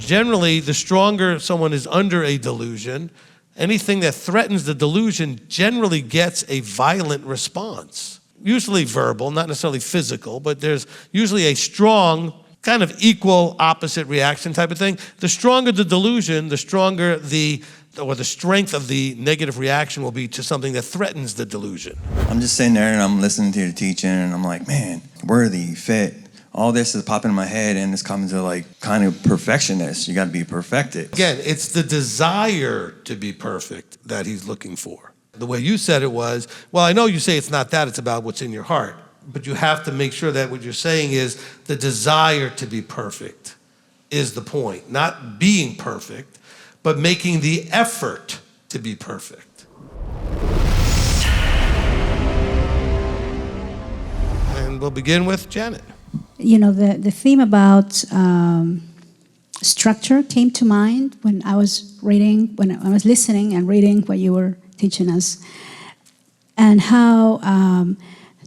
generally, the stronger someone is under a delusion, anything that threatens the delusion generally gets a violent response. Usually verbal, not necessarily physical, but there's usually a strong, kind of equal opposite reaction type of thing. The stronger the delusion, the stronger the strength of the negative reaction will be to something that threatens the delusion. I'm just sitting there and I'm listening to your teaching and I'm like, man, worthy, fit. All this is popping in my head and it's coming to like kind of perfectionist. You got to be perfected. Again, it's the desire to be perfect that he's looking for. The way you said it was, well, I know you say it's not that, it's about what's in your heart. But you have to make sure that what you're saying is the desire to be perfect is the point. Not being perfect, but making the effort to be perfect. And we'll begin with Janet. You know, the theme about structure came to mind when I was reading, when I was listening and reading what you were teaching us, and how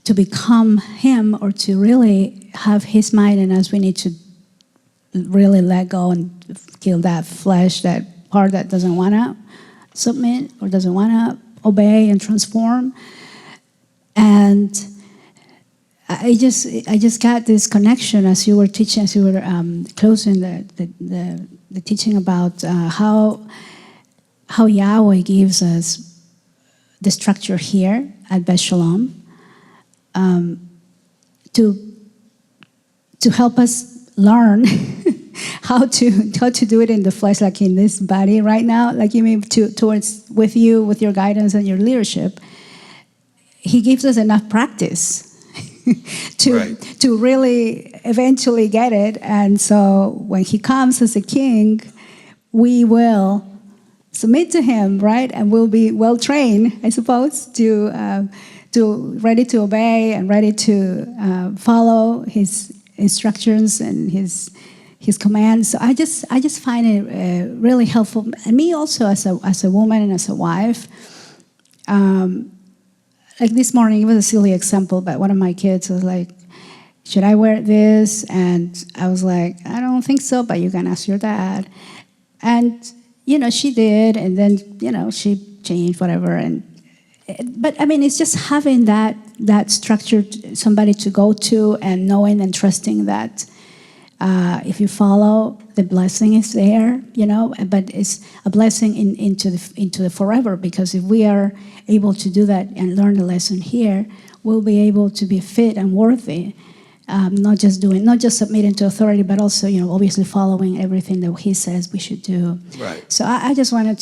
to become him or to really have his mind in us, we need to really let go and kill that flesh, that part that doesn't want to submit or doesn't want to obey and transform. And I just got this connection as you were teaching, as you were closing the teaching about how Yahweh gives us the structure here at Beth Shalom to help us learn how to do it in the flesh, like in this body right now, like you mean towards with you, with your guidance and your leadership. He gives us enough practice to really eventually get it. And so when he comes as a king, we will submit to him, right? And we'll be well trained, I suppose, to ready to obey and ready to follow his instructions and his commands. So I just find it really helpful, and me also as a woman and as a wife. Like this morning, it was a silly example, but one of my kids was like, should I wear this? And I was like, I don't think so, but you can ask your dad. And, she did, and then, she changed, whatever. But I mean, it's just having that structure, somebody to go to, and knowing and trusting that if you follow, the blessing is there, but it's a blessing into the forever, because if we are able to do that and learn the lesson here, we'll be able to be fit and worthy, not just submitting to authority, but also, obviously following everything that he says we should do. Right. So I just wanted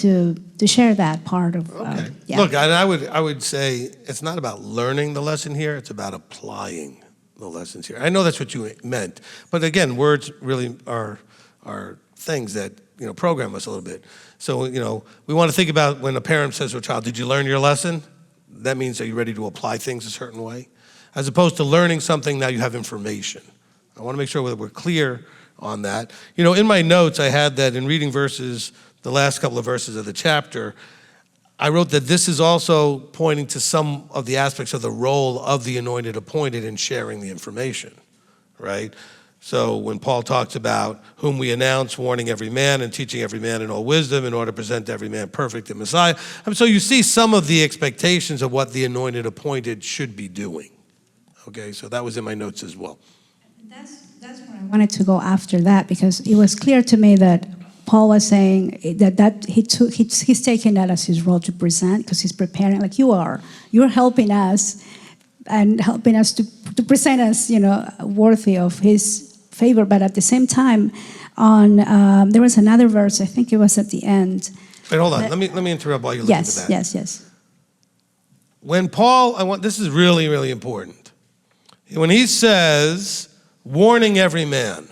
to share that part of. Okay. Yeah. Look, I would say it's not about learning the lesson here; it's about applying the lessons here. I know that's what you meant, but again, words really are things that program us a little bit. So we want to think about when a parent says to a child, "Did you learn your lesson?" That means, are you ready to apply things a certain way, as opposed to learning something. Now you have information. I want to make sure that we're clear on that. In my notes, I had that in reading verses, the last couple of verses of the chapter, I wrote that this is also pointing to some of the aspects of the role of the anointed appointed in sharing the information, right? So when Paul talks about whom we announce, warning every man and teaching every man in all wisdom in order to present every man perfect in Messiah. So you see some of the expectations of what the anointed appointed should be doing. Okay, so that was in my notes as well. That's what I wanted to go after that, because it was clear to me that Paul was saying that he's taking that as his role to present, because he's preparing, like you're helping us and helping us to present us, worthy of his favor. But at the same time, there was another verse, I think it was at the end. Wait, hold on. Let me interrupt while you're looking at that. Yes. When Paul, this is really, really important. When he says, warning every man,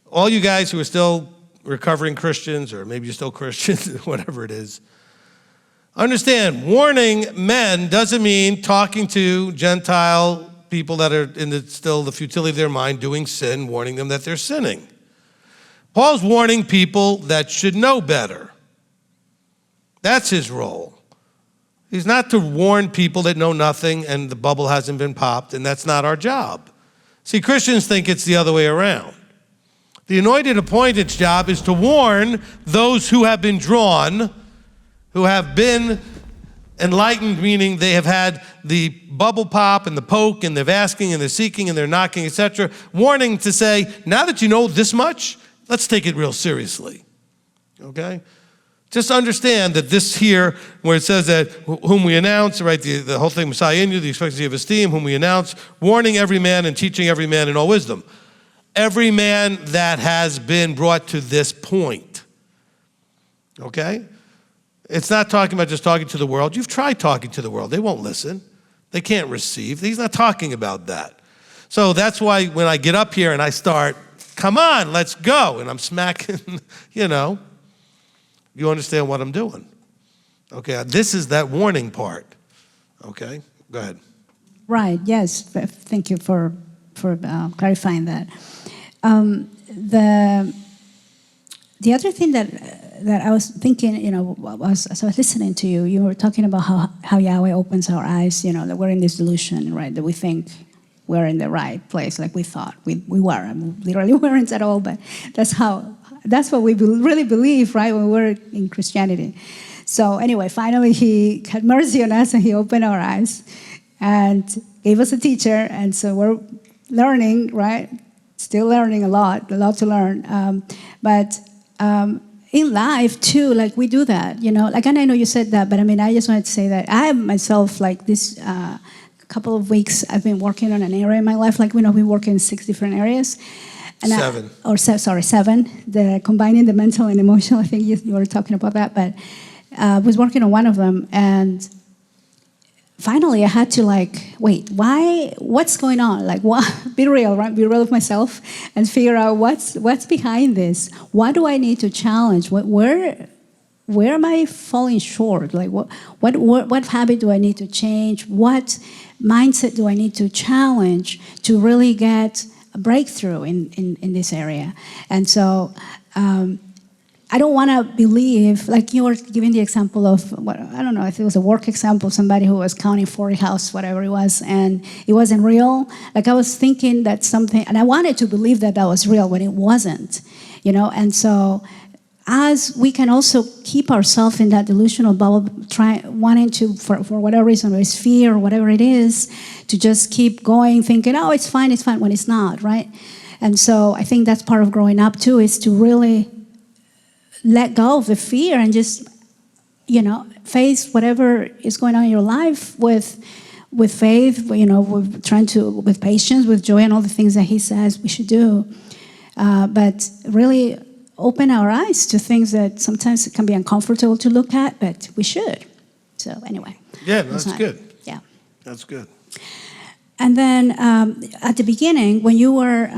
all you guys who are still recovering Christians, or maybe you're still Christians, whatever it is, understand, warning men doesn't mean talking to Gentile people that are in still the futility of their mind doing sin, warning them that they're sinning. Paul's warning people that should know better. That's his role. He's not to warn people that know nothing and the bubble hasn't been popped, and that's not our job. See, Christians think it's the other way around. The anointed appointed's job is to warn those who have been drawn, who have been enlightened, meaning they have had the bubble pop and the poke and they're asking and they're seeking and they're knocking, etc. Warning to say, now that you know this much, let's take it real seriously, okay? Just understand that this here, where it says that whom we announce, right, the whole thing, Messiah in you, the expectancy of esteem, whom we announce, warning every man and teaching every man in all wisdom. Every man that has been brought to this point, okay? It's not talking about just talking to the world. You've tried talking to the world. They won't listen. They can't receive. He's not talking about that. So that's why when I get up here and I start, come on, let's go, and I'm smacking, you understand what I'm doing. Okay, this is that warning part. Okay, go ahead. Right, yes, thank you for clarifying that. The other thing that I was thinking, as I was listening to you, you were talking about how Yahweh opens our eyes, that we're in this delusion, right, that we think we're in the right place, like we thought we were. I mean, literally weren't at all, but that's what we really believe, right, when we're in Christianity. So anyway, finally he had mercy on us and he opened our eyes and gave us a teacher, and so we're learning, right, still learning a lot to learn, but in life too, like we do that, like, and I know you said that, but I mean, I just wanted to say that I myself, like this couple of weeks, I've been working on an area in my life, like, we work in 6 different areas. And 7. 7, combining the mental and emotional, I think you were talking about that, but I was working on one of them, and finally I had to wait, what's going on? Like, what? Be real, right? Be real with myself and figure out what's behind this. What do I need to challenge? Where am I falling short? Like, what habit do I need to change? What mindset do I need to challenge to really get a breakthrough in this area? And so I don't want to believe, like you were giving the example of, I don't know, if it was a work example, somebody who was counting 40 houses, whatever it was, and it wasn't real. Like, I was thinking that something, and I wanted to believe that was real, but it wasn't, and so as we can also keep ourselves in that delusional bubble, wanting to, for whatever reason, or it's fear or whatever it is, to just keep going, thinking, oh, it's fine, when it's not, right? And so I think that's part of growing up too, is to really let go of the fear and just, face whatever is going on in your life with faith, with patience, with joy, and all the things that he says we should do. But really open our eyes to things that sometimes it can be uncomfortable to look at, but we should. So anyway. Yeah, that's good. Yeah. That's good. And then at the beginning, when you were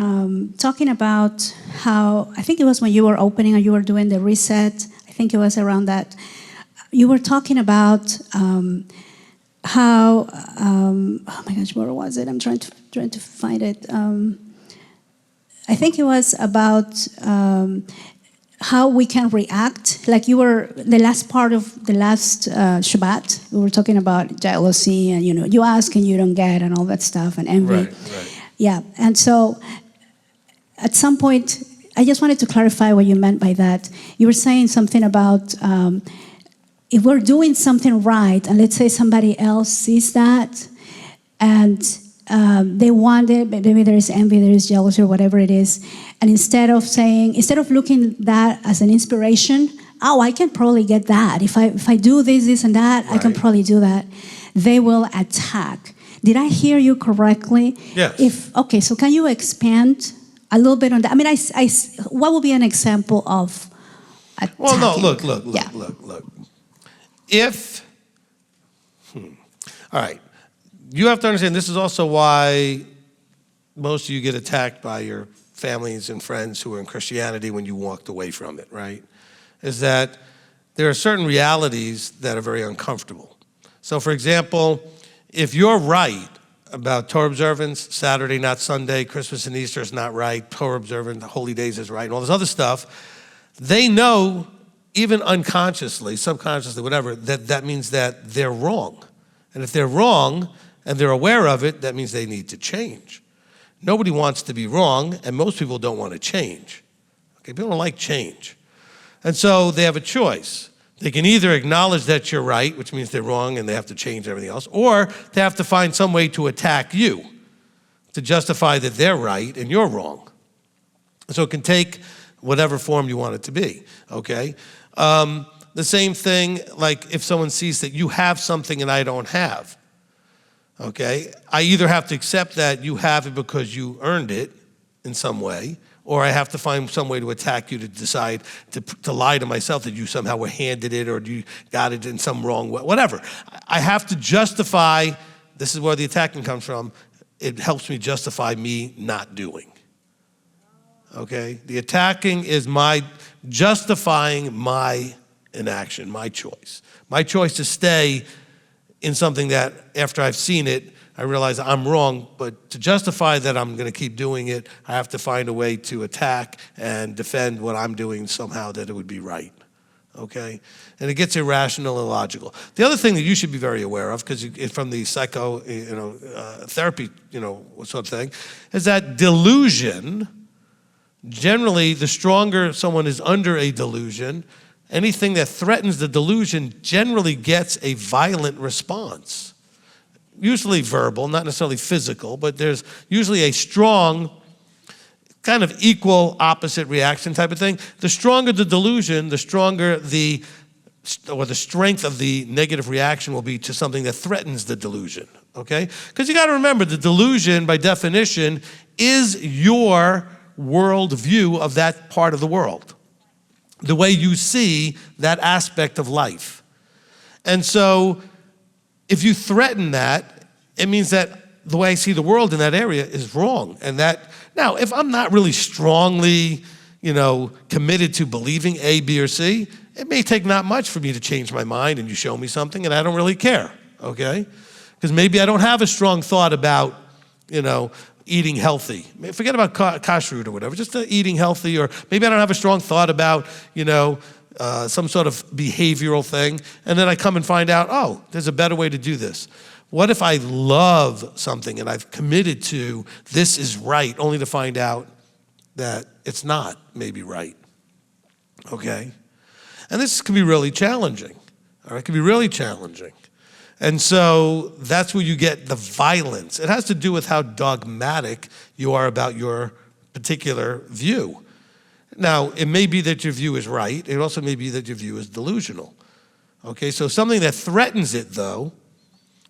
talking about how, I think it was when you were opening and you were doing the reset, I think it was around that, you were talking about how, oh my gosh, where was it? I'm trying to find it. I think it was about how we can react. Like, you were, the last part of the last Shabbat, we were talking about jealousy and, you ask and you don't get and all that stuff, and envy. Right. Yeah, and so at some point, I just wanted to clarify what you meant by that. You were saying something about if we're doing something right, and let's say somebody else sees that, and they want it, but maybe there is envy, there is jealousy, or whatever it is, and instead of looking that as an inspiration, oh, I can probably get that. If I do this and that, right, I can probably do that. They will attack. Did I hear you correctly? Yes. Okay, so can you expand a little bit on that? I mean, what would be an example of attacking? Well, no, look. If, all right, you have to understand, this is also why most of you get attacked by your families and friends who are in Christianity when you walked away from it, right? Is that there are certain realities that are very uncomfortable. So, for example, if you're right about Torah observance, Saturday, not Sunday, Christmas and Easter is not right, Torah observance, the holy days is right, and all this other stuff, they know, even unconsciously, subconsciously, whatever, that means that they're wrong. And if they're wrong and they're aware of it, that means they need to change. Nobody wants to be wrong, and most people don't want to change. Okay, people don't like change. And so they have a choice. They can either acknowledge that you're right, which means they're wrong and they have to change everything else, or they have to find some way to attack you, to justify that they're right and you're wrong. So it can take whatever form you want it to be, okay? The same thing, like if someone sees that you have something and I don't have, okay? I either have to accept that you have it because you earned it in some way, or I have to find some way to attack you to decide to lie to myself that you somehow were handed it or you got it in some wrong way, whatever. I have to justify, this is where the attacking comes from, it helps me justify me not doing. Okay? The attacking is my justifying my inaction, my choice. My choice to stay in something that after I've seen it, I realize I'm wrong, but to justify that I'm going to keep doing it, I have to find a way to attack and defend what I'm doing somehow that it would be right, okay? And it gets irrational and illogical. The other thing that you should be very aware of, because from the psycho, therapy, sort of thing, is that delusion, generally, the stronger someone is under a delusion, anything that threatens the delusion generally gets a violent response. Usually verbal, not necessarily physical, but there's usually a strong, kind of equal opposite reaction type of thing. The stronger the delusion, the stronger the strength of the negative reaction will be to something that threatens the delusion, okay? Because you got to remember, the delusion, by definition, is your world view of that part of the world, the way you see that aspect of life. And so if you threaten that, it means that the way I see the world in that area is wrong. And that, now, if I'm not really strongly, committed to believing A, B, or C, it may take not much for me to change my mind and you show me something and I don't really care, okay? Because maybe I don't have a strong thought about, eating healthy. Forget about kashrut or whatever, just eating healthy, or maybe I don't have a strong thought about, some sort of behavioral thing, and then I come and find out, oh, there's a better way to do this. What if I love something and I've committed to this is right, only to find out that it's not maybe right, okay? And this can be really challenging, all right? It can be really challenging. And so that's where you get the violence. It has to do with how dogmatic you are about your particular view. Now, it may be that your view is right. It also may be that your view is delusional. Okay, so something that threatens it, though,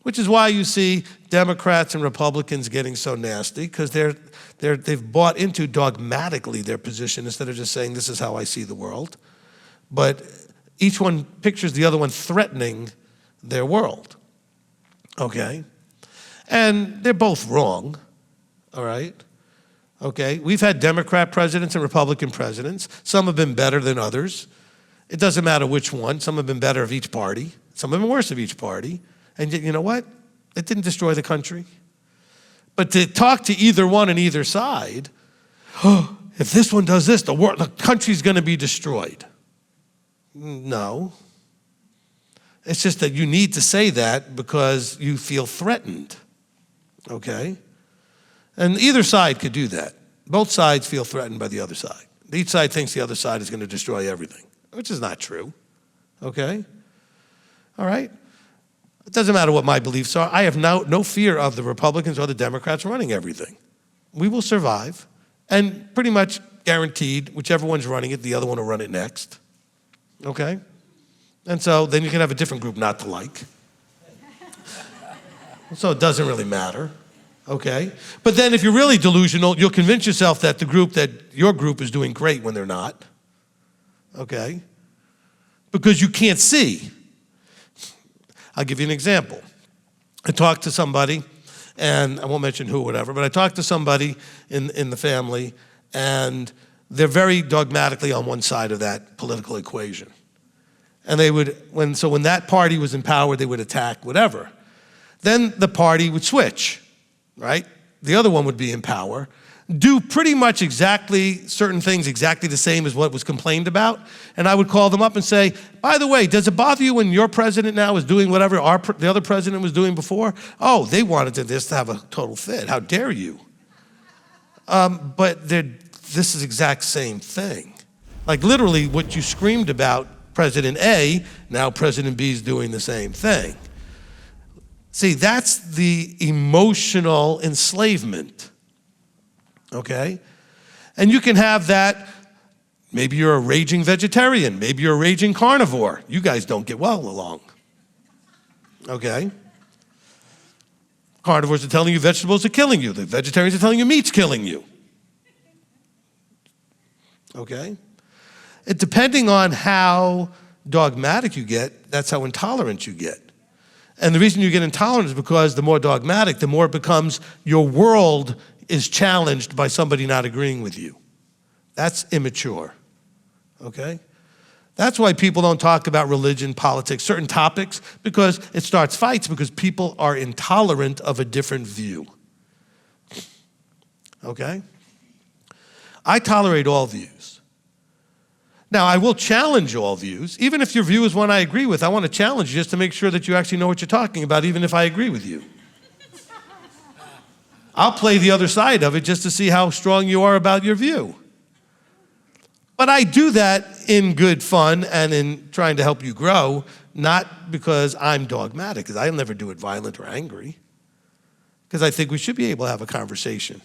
which is why you see Democrats and Republicans getting so nasty, because they've bought into dogmatically their position instead of just saying, this is how I see the world. But each one pictures the other one threatening their world. Okay? And they're both wrong, all right? Okay? We've had Democrat presidents and Republican presidents. Some have been better than others. It doesn't matter which one. Some have been better of each party. Some have been worse of each party. And you know what? It didn't destroy the country. But to talk to either one and either side, oh, if this one does this, the country's going to be destroyed. No. It's just that you need to say that because you feel threatened, okay? And either side could do that. Both sides feel threatened by the other side. Each side thinks the other side is going to destroy everything, which is not true, okay? All right? It doesn't matter what my beliefs are. I have no fear of the Republicans or the Democrats running everything. We will survive, and pretty much guaranteed, whichever one's running it, the other one will run it next, okay? And so then you can have a different group not to like. So it doesn't really matter, okay? But then if you're really delusional, you'll convince yourself that your group is doing great when they're not, okay? Because you can't see. I'll give you an example. I talked to somebody, and I won't mention who or whatever, but I talked to somebody in the family, and they're very dogmatically on one side of that political equation. And they would, when that party was in power, they would attack whatever. Then the party would switch, right? The other one would be in power, do pretty much exactly certain things exactly the same as what was complained about. And I would call them up and say, by the way, does it bother you when your president now is doing whatever the other president was doing before? Oh, they wanted to have a total fit. How dare you? But this is the exact same thing. Like literally what you screamed about President A, now President B is doing the same thing. See, that's the emotional enslavement, okay? And you can have that, maybe you're a raging vegetarian, maybe you're a raging carnivore. You guys don't get well along, okay? Carnivores are telling you vegetables are killing you. The vegetarians are telling you meat's killing you, okay? Depending on how dogmatic you get, that's how intolerant you get. And the reason you get intolerant is because the more dogmatic, the more it becomes your world is challenged by somebody not agreeing with you. That's immature, okay? That's why people don't talk about religion, politics, certain topics, because it starts fights because people are intolerant of a different view, okay? I tolerate all views. Now, I will challenge all views. Even if your view is one I agree with, I want to challenge you just to make sure that you actually know what you're talking about, even if I agree with you. I'll play the other side of it just to see how strong you are about your view. But I do that in good fun and in trying to help you grow, not because I'm dogmatic, because I'll never do it violent or angry, because I think we should be able to have a conversation.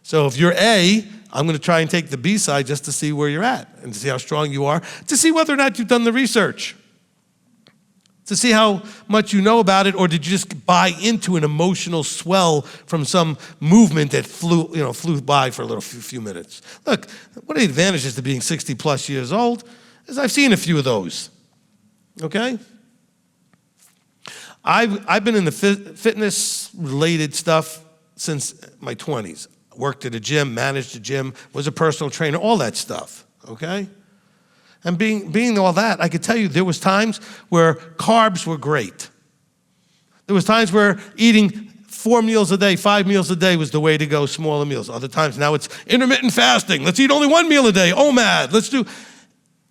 So if you're A, I'm going to try and take the B side just to see where you're at and to see how strong you are, to see whether or not you've done the research, to see how much you know about it, or did you just buy into an emotional swell from some movement that flew by for a little few minutes. Look, one of the advantages to being 60 plus years old is I've seen a few of those, okay? I've been in the fitness-related stuff since my 20s. Worked at a gym, managed a gym, was a personal trainer, all that stuff, okay? And being all that, I could tell you there was times where carbs were great. There was times where eating 4 meals a day, 5 meals a day was the way to go, smaller meals. Other times now it's intermittent fasting. Let's eat only 1 meal a day. OMAD,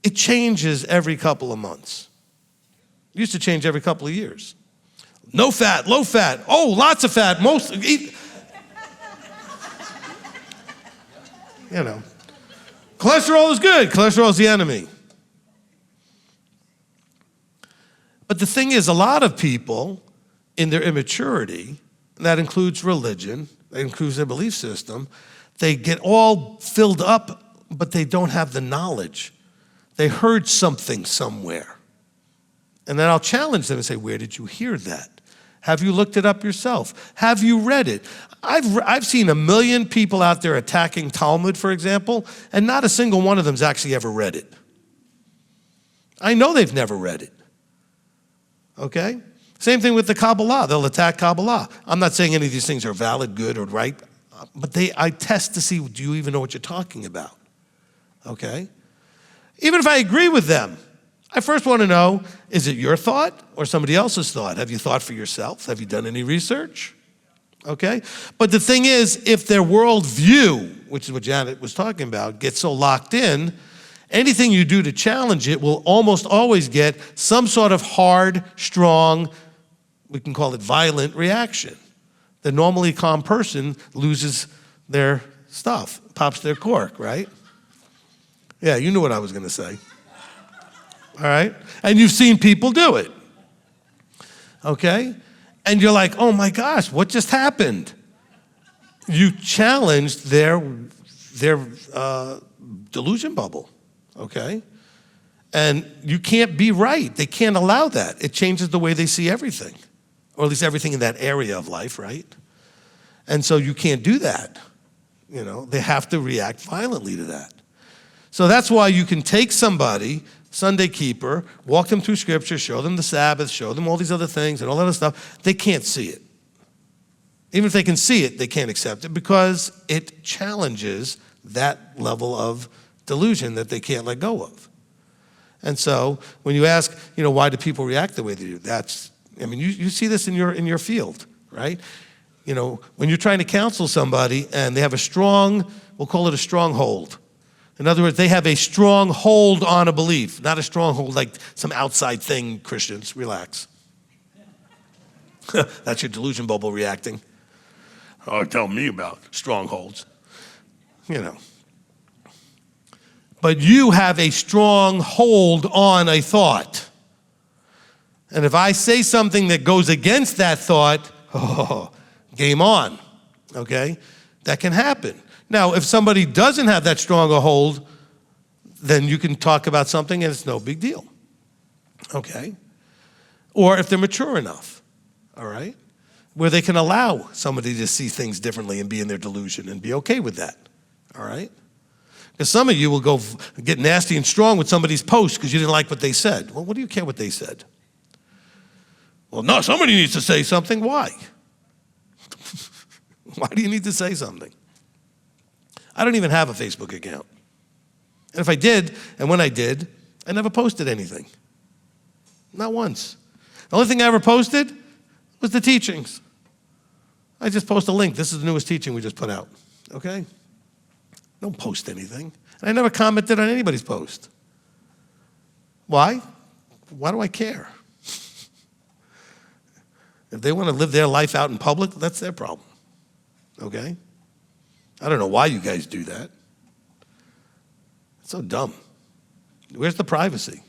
it changes every couple of months. It used to change every couple of years. No fat, low fat. Oh, lots of fat. Cholesterol is good. Cholesterol is the enemy. But the thing is, a lot of people in their immaturity, and that includes religion, that includes their belief system, they get all filled up, but they don't have the knowledge. They heard something somewhere. And then I'll challenge them and say, where did you hear that? Have you looked it up yourself? Have you read it? I've seen 1 million people out there attacking Talmud, for example, and not a single one of them's actually ever read it. I know they've never read it, okay? Same thing with the Kabbalah. They'll attack Kabbalah. I'm not saying any of these things are valid, good, or right, but I test to see, do you even know what you're talking about, okay? Even if I agree with them, I first want to know, is it your thought or somebody else's thought? Have you thought for yourself? Have you done any research? Okay? But the thing is, if their worldview, which is what Janet was talking about, gets so locked in, anything you do to challenge it will almost always get some sort of hard, strong, we can call it violent reaction. The normally calm person loses their stuff, pops their cork, right? Yeah, you knew what I was going to say. All right? And you've seen people do it. Okay? And you're like, oh my gosh, what just happened? You challenged their delusion bubble, okay? And you can't be right. They can't allow that. It changes the way they see everything, or at least everything in that area of life, right? And so you can't do that. They have to react violently to that. So that's why you can take somebody, Sunday keeper, walk them through scripture, show them the Sabbath, show them all these other things and all that other stuff. They can't see it. Even if they can see it, they can't accept it because it challenges that level of delusion that they can't let go of. And so when you ask, why do people react the way they do? You see this in your field, right? When you're trying to counsel somebody and they have we'll call it a stronghold. In other words, they have a strong hold on a belief, not a stronghold like some outside thing, Christians, relax. That's your delusion bubble reacting. Oh, tell me about strongholds. but you have a strong hold on a thought. And if I say something that goes against that thought, oh, game on, okay? That can happen. Now, if somebody doesn't have that strong a hold, then you can talk about something and it's no big deal, okay? Or if they're mature enough, all right? Where they can allow somebody to see things differently and be in their delusion and be okay with that, all right? Because some of you will go get nasty and strong with somebody's post because you didn't like what they said. Well, what do you care what they said? Well, no, somebody needs to say something. Why? Why do you need to say something? I don't even have a Facebook account. And if I did, and when I did, I never posted anything. Not once. The only thing I ever posted was the teachings. I just post a link. This is the newest teaching we just put out, okay? Don't post anything. And I never commented on anybody's post. Why? Why do I care? If they want to live their life out in public, that's their problem, okay? I don't know why you guys do that. It's so dumb. Where's the privacy?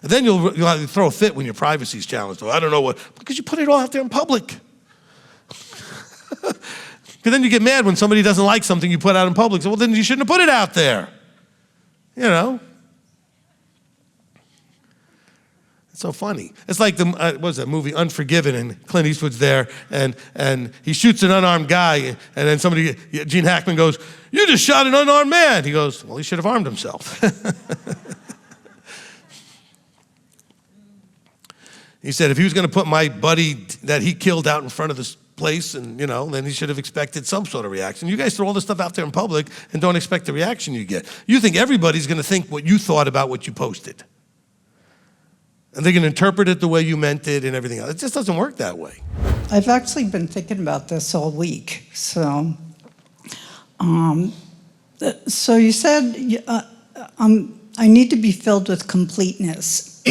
And then you'll throw a fit when your privacy's challenged. Well, I don't know what, because you put it all out there in public. Because then you get mad when somebody doesn't like something you put out in public. So, well, then you shouldn't have put it out there. You know? It's so funny. It's like the, what was that movie, Unforgiven, and Clint Eastwood's there, and he shoots an unarmed guy, and then somebody, Gene Hackman goes, "You just shot an unarmed man." He goes, "Well, he should have armed himself." He said, if he was going to put my buddy that he killed out in front of this place, and then he should have expected some sort of reaction. You guys throw all this stuff out there in public and don't expect the reaction you get. You think everybody's going to think what you thought about what you posted. And they're going to interpret it the way you meant it and everything else. It just doesn't work that way. I've actually been thinking about this all week. So you said I need to be filled with completeness.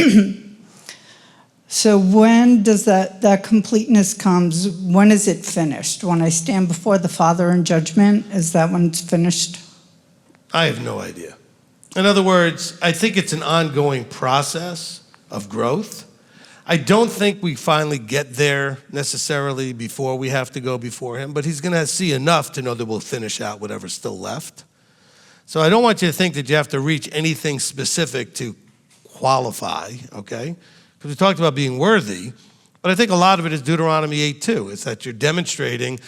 So when does that completeness comes? When is it finished? When I stand before the Father in judgment, is that when it's finished? I have no idea. In other words, I think it's an ongoing process of growth. I don't think we finally get there necessarily before we have to go before him, but he's going to see enough to know that we'll finish out whatever's still left. So I don't want you to think that you have to reach anything specific to qualify, okay? Because we talked about being worthy, but I think a lot of it is Deuteronomy 8:2. It's that you're demonstrating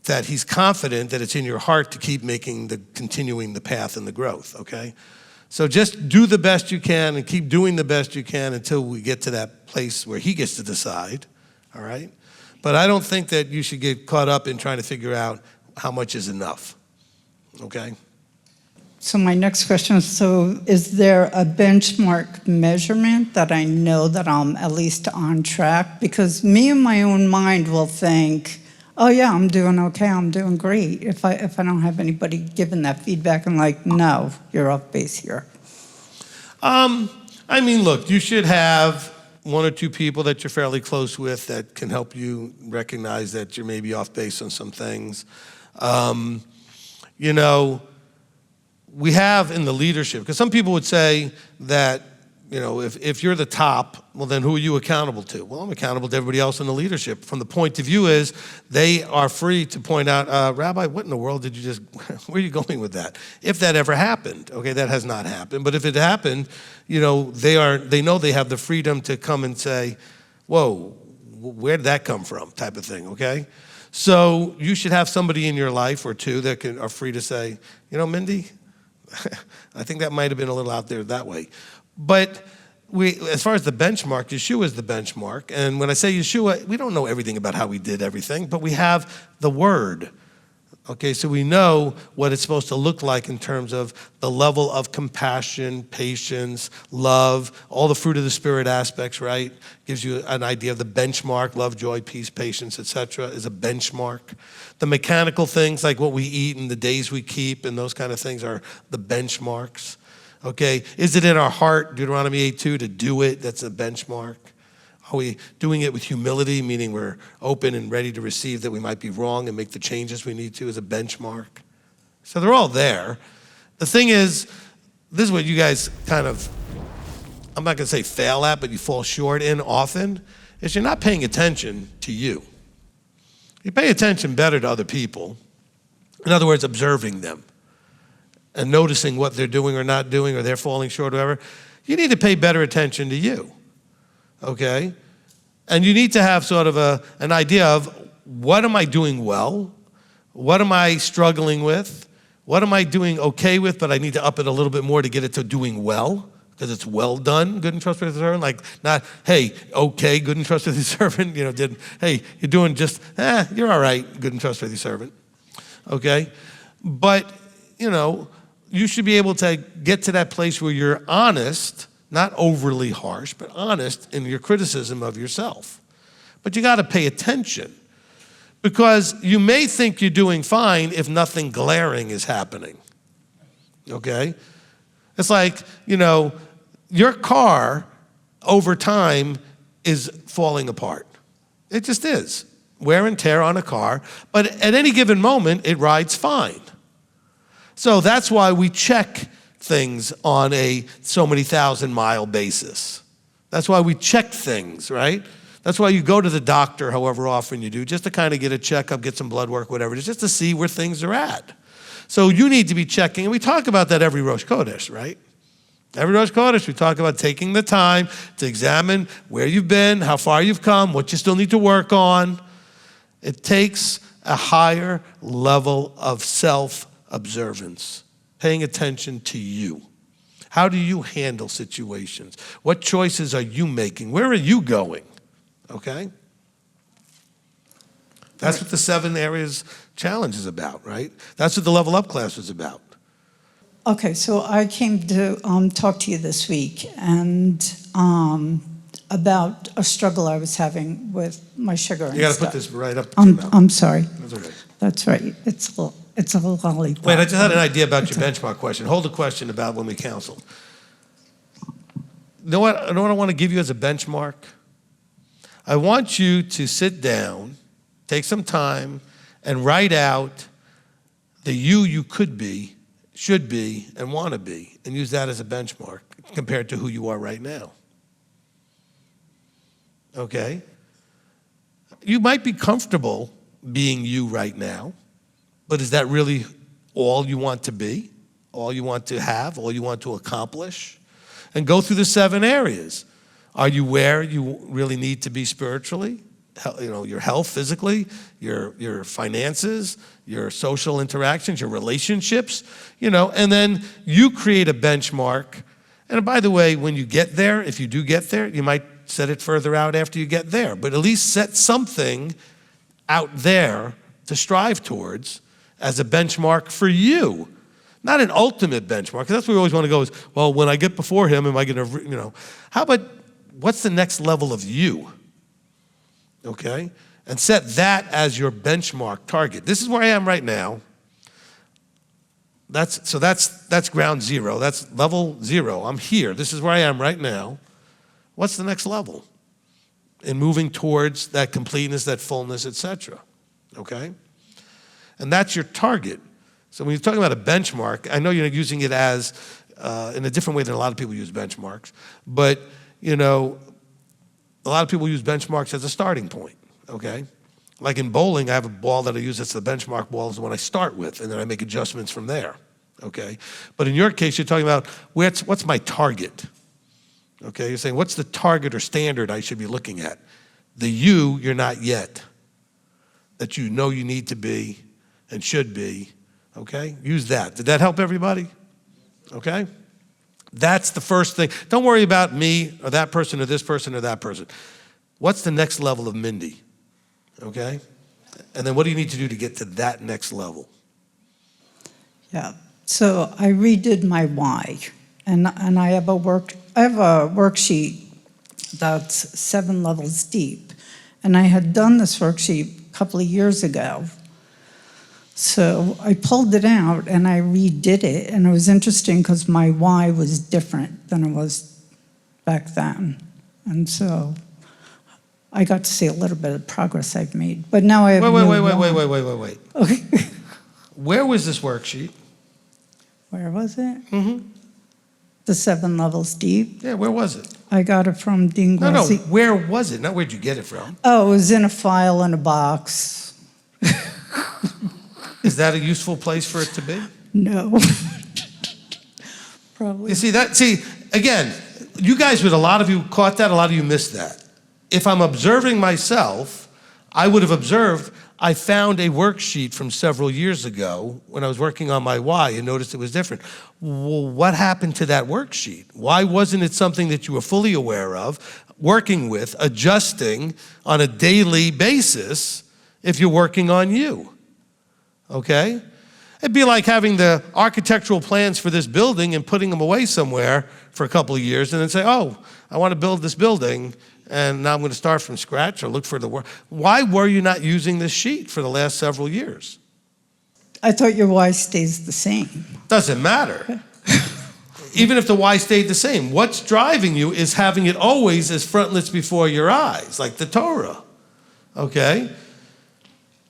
that he's confident that it's in your heart to keep continuing the path and the growth, okay? So just do the best you can and keep doing the best you can until we get to that place where he gets to decide, all right? But I don't think that you should get caught up in trying to figure out how much is enough, okay? So my next question is, so is there a benchmark measurement that I know that I'm at least on track? Because me in my own mind will think, oh yeah, I'm doing okay, I'm doing great. If I don't have anybody giving that feedback and like, no, you're off base here. I mean, look, you should have one or two people that you're fairly close with that can help you recognize that you're maybe off base on some things. We have in the leadership, because some people would say that, if you're the top, well, then who are you accountable to? Well, I'm accountable to everybody else in the leadership. From the point of view is they are free to point out, Rabbi, what in the world did you just, where are you going with that? If that ever happened, okay, that has not happened. But if it happened, they know they have the freedom to come and say, whoa, where did that come from, type of thing, okay? So you should have somebody in your life or two that are free to say, Mindy, I think that might have been a little out there that way. But as far as the benchmark, Yeshua is the benchmark. And when I say Yeshua, we don't know everything about how he did everything, but we have the word. Okay, so we know what it's supposed to look like in terms of the level of compassion, patience, love, all the fruit of the Spirit aspects, right? Gives you an idea of the benchmark. Love, joy, peace, patience, etc. is a benchmark. The mechanical things like what we eat and the days we keep and those kind of things are the benchmarks. Okay, is it in our heart, Deuteronomy 8:2, to do it? That's a benchmark. Are we doing it with humility, meaning we're open and ready to receive that we might be wrong and make the changes we need to as a benchmark? So they're all there. The thing is, this is what you guys kind of, I'm not going to say fail at, but you fall short in often, is you're not paying attention to you. You pay attention better to other people. In other words, observing them and noticing what they're doing or not doing, or they're falling short or whatever. You need to pay better attention to you, okay? And you need to have sort of an idea of, what am I doing well? What am I struggling with? What am I doing okay with, but I need to up it a little bit more to get it to doing well, because it's well done, good and trustworthy servant. Like, not, hey, okay, good and trustworthy servant. Hey, you're doing just, you're all right, good and trustworthy servant. Okay? But, you should be able to get to that place where you're honest, not overly harsh, but honest in your criticism of yourself. But you got to pay attention, because you may think you're doing fine if nothing glaring is happening. Okay? It's like, your car over time is falling apart. It just is. Wear and tear on a car, but at any given moment, it rides fine. So that's why we check things on a so many thousand mile basis. That's why we check things, right? That's why you go to the doctor however often you do, just to kind of get a checkup, get some blood work, whatever it is, just to see where things are at. So you need to be checking, and we talk about that every Rosh Chodesh, right? Every Rosh Chodesh, we talk about taking the time to examine where you've been, how far you've come, what you still need to work on. It takes a higher level of self-observance, paying attention to you. How do you handle situations? What choices are you making? Where are you going? Okay? That's what the 7 areas challenge is about, right? That's what the Level Up class is about. Okay, so I came to talk to you this week and about a struggle I was having with my sugar and You got to stuff. put this right up to your mouth. I'm sorry. That's okay. That's right. It's a lollipop. Wait, I just had an idea about your benchmark question. Hold the question about when we counsel. You know what I want to give you as a benchmark? I want you to sit down, take some time, and write out the you could be, should be, and want to be, and use that as a benchmark compared to who you are right now. Okay? You might be comfortable being you right now, but is that really all you want to be? All you want to have? All you want to accomplish? And go through the 7 areas. Are you where you really need to be spiritually? Your health physically, your finances, your social interactions, your relationships, and then you create a benchmark. And by the way, when you get there, if you do get there, you might set it further out after you get there, but at least set something out there to strive towards as a benchmark for you. Not an ultimate benchmark, because that's where we always want to go is, well, when I get before him, am I going to, how about what's the next level of you? Okay? And set that as your benchmark target. This is where I am right now. That's ground zero. That's level 0. I'm here. This is where I am right now. What's the next level? In moving towards that completeness, that fullness, etc. Okay? And that's your target. So when you're talking about a benchmark, I know you're using it as in a different way than a lot of people use benchmarks, but a lot of people use benchmarks as a starting point, okay? Like in bowling, I have a ball that I use that's the benchmark ball is the one I start with, and then I make adjustments from there, okay? But in your case, you're talking about what's my target, okay? You're saying, what's the target or standard I should be looking at? The you're not yet, that you know you need to be and should be, okay? Use that. Did that help everybody? Okay? That's the first thing. Don't worry about me or that person or this person or that person. What's the next level of Mindy? Okay? And then what do you need to do to get to that next level? Yeah. So I redid my why, and I have a worksheet that's 7 levels deep, and I had done this worksheet a couple of years ago. So I pulled it out and I redid it, and it was interesting because my why was different than it was back then. And so I got to see a little bit of progress I've made. But now I have Wait. Okay. Where was this worksheet? Where was it? Mm-hmm. The 7 levels deep. Yeah, where was it? I got it from Dean No, Guazi. where was it? Not where'd you get it from? Oh, it was in a file in a box. Is that a useful place for it to be? No. Probably. You see, again, you guys a lot of you caught that, a lot of you missed that. If I'm observing myself, I would have observed, I found a worksheet from several years ago when I was working on my why and noticed it was different. Well, what happened to that worksheet? Why wasn't it something that you were fully aware of, working with, adjusting on a daily basis if you're working on you? Okay? It'd be like having the architectural plans for this building and putting them away somewhere for a couple of years and then say, oh, I want to build this building and now I'm going to start from scratch or look for the work. Why were you not using this sheet for the last several years? I thought your why stays the same. Doesn't matter. Even if the why stayed the same, what's driving you is having it always as frontlets before your eyes, like the Torah. Okay?